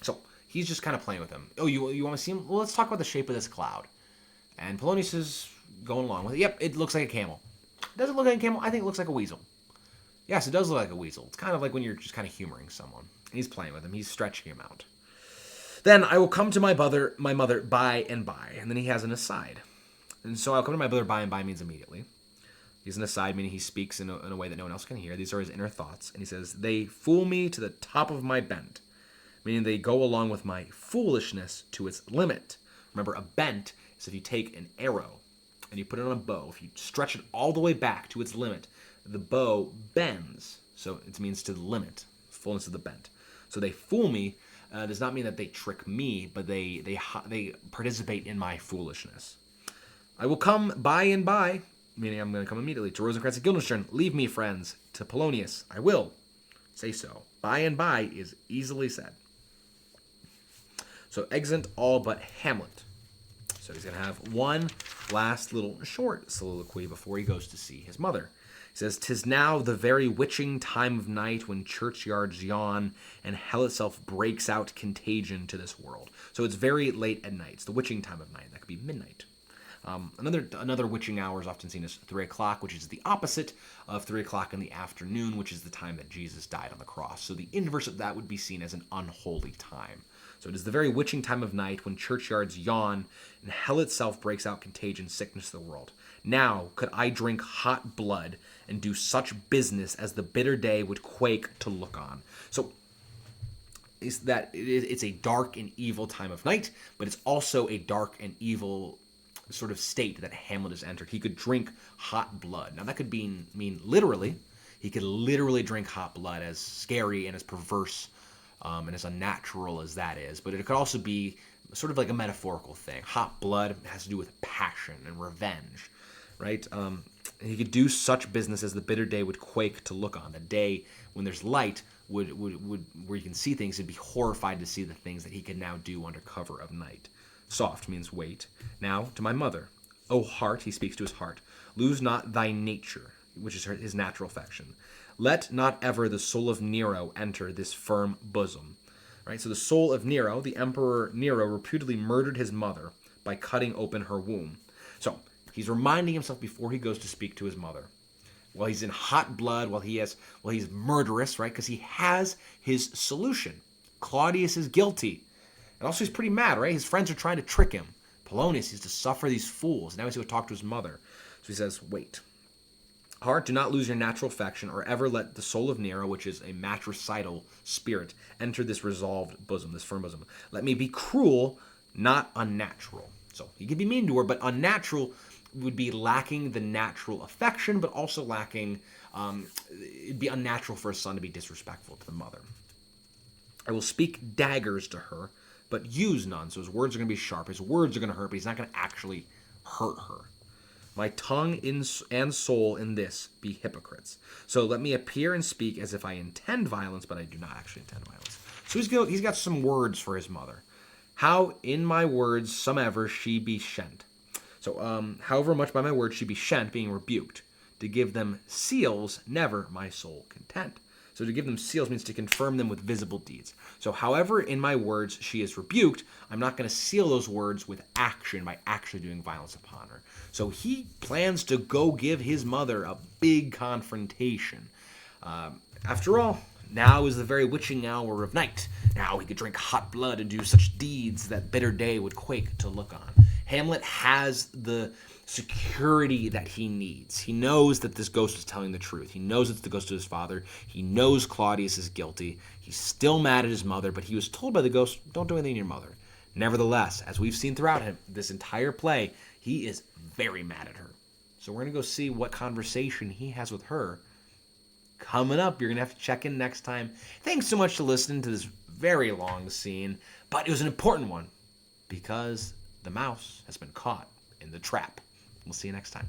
[SPEAKER 1] So, he's just kind of playing with him. Oh, you want to see him? Well, let's talk about the shape of this cloud. And Polonius is going along with it. Yep, it looks like a camel. Does it look like a camel? I think it looks like a weasel. Yes, it does look like a weasel. It's kind of like when you're just kind of humoring someone. He's playing with him. He's stretching him out. Then I will come to my mother by and by. And then he has an aside. And so I'll come to my mother by and by means immediately. He's an aside, meaning he speaks in a way that no one else can hear. These are his inner thoughts. And he says, they fool me to the top of my bent. Meaning they go along with my foolishness to its limit. Remember, a bent is if you take an arrow and you put it on a bow. If you stretch it all the way back to its limit, the bow bends. So it means to the limit, fullness of the bent. So they fool me does not mean that they trick me, but they participate in my foolishness. I will come by and by, meaning I'm going to come immediately. To Rosencrantz and Guildenstern, leave me, friends. To Polonius, I will say so. By and by is easily said. So exeunt all but Hamlet. So he's going to have one last little short soliloquy before he goes to see his mother. He says, "'Tis now the very witching time of night when churchyards yawn and hell itself breaks out contagion to this world." So it's very late at night. It's the witching time of night. That could be midnight. Another witching hour is often seen as 3 o'clock, which is the opposite of 3 o'clock in the afternoon, which is the time that Jesus died on the cross. So the inverse of that would be seen as an unholy time. So it is the very witching time of night when churchyards yawn and hell itself breaks out contagion, sickness to the world. Now could I drink hot blood and do such business as the bitter day would quake to look on. So is that it's a dark and evil time of night, but it's also a dark and evil sort of state that Hamlet has entered. He could drink hot blood. Now that could mean literally. He could literally drink hot blood, as scary and as perverse and as unnatural as that is. But it could also be sort of like a metaphorical thing. Hot blood has to do with passion and revenge, right? He could do such business as the bitter day would quake to look on. The day when there's light would where you can see things, he'd be horrified to see the things that he could now do under cover of night. Soft means wait. Now to my mother. O heart, he speaks to his heart, lose not thy nature, which is his natural affection. Let not ever the soul of Nero enter this firm bosom. Right? So the soul of Nero, the Emperor Nero, reputedly murdered his mother by cutting open her womb. So he's reminding himself before he goes to speak to his mother. While he's in hot blood, while he's murderous, right? Because he has his solution. Claudius is guilty. And also he's pretty mad, right? His friends are trying to trick him. Polonius is to suffer these fools. Now he's going to talk to his mother. So he says, wait. Heart, do not lose your natural affection, or ever let the soul of Nero, which is a matricidal spirit, enter this resolved bosom, this firm bosom. Let me be cruel, not unnatural. So he could be mean to her, but unnatural would be lacking the natural affection, but also lacking, it'd be unnatural for a son to be disrespectful to the mother. I will speak daggers to her, but use none. So his words are going to be sharp. His words are going to hurt, but he's not going to actually hurt her. My tongue and soul in this be hypocrites. So let me appear and speak as if I intend violence, but I do not actually intend violence. So he's got some words for his mother. How in my words somever she be shent. So however much by my words she be shent, being rebuked. To give them seals, never my soul content. So to give them seals means to confirm them with visible deeds. So however in my words she is rebuked, I'm not going to seal those words with action by actually doing violence upon her. So he plans to go give his mother a big confrontation. After all, now is the very witching hour of night. Now he could drink hot blood and do such deeds that bitter day would quake to look on. Hamlet has the security that he needs. He knows that this ghost is telling the truth. He knows it's the ghost of his father. He knows Claudius is guilty. He's still mad at his mother, but he was told by the ghost, don't do anything to your mother. Nevertheless, as we've seen throughout this entire play, he is very mad at her. So we're going to go see what conversation he has with her. Coming up, you're going to have to check in next time. Thanks so much for listening to this very long scene, but it was an important one because the mouse has been caught in the trap. We'll see you next time.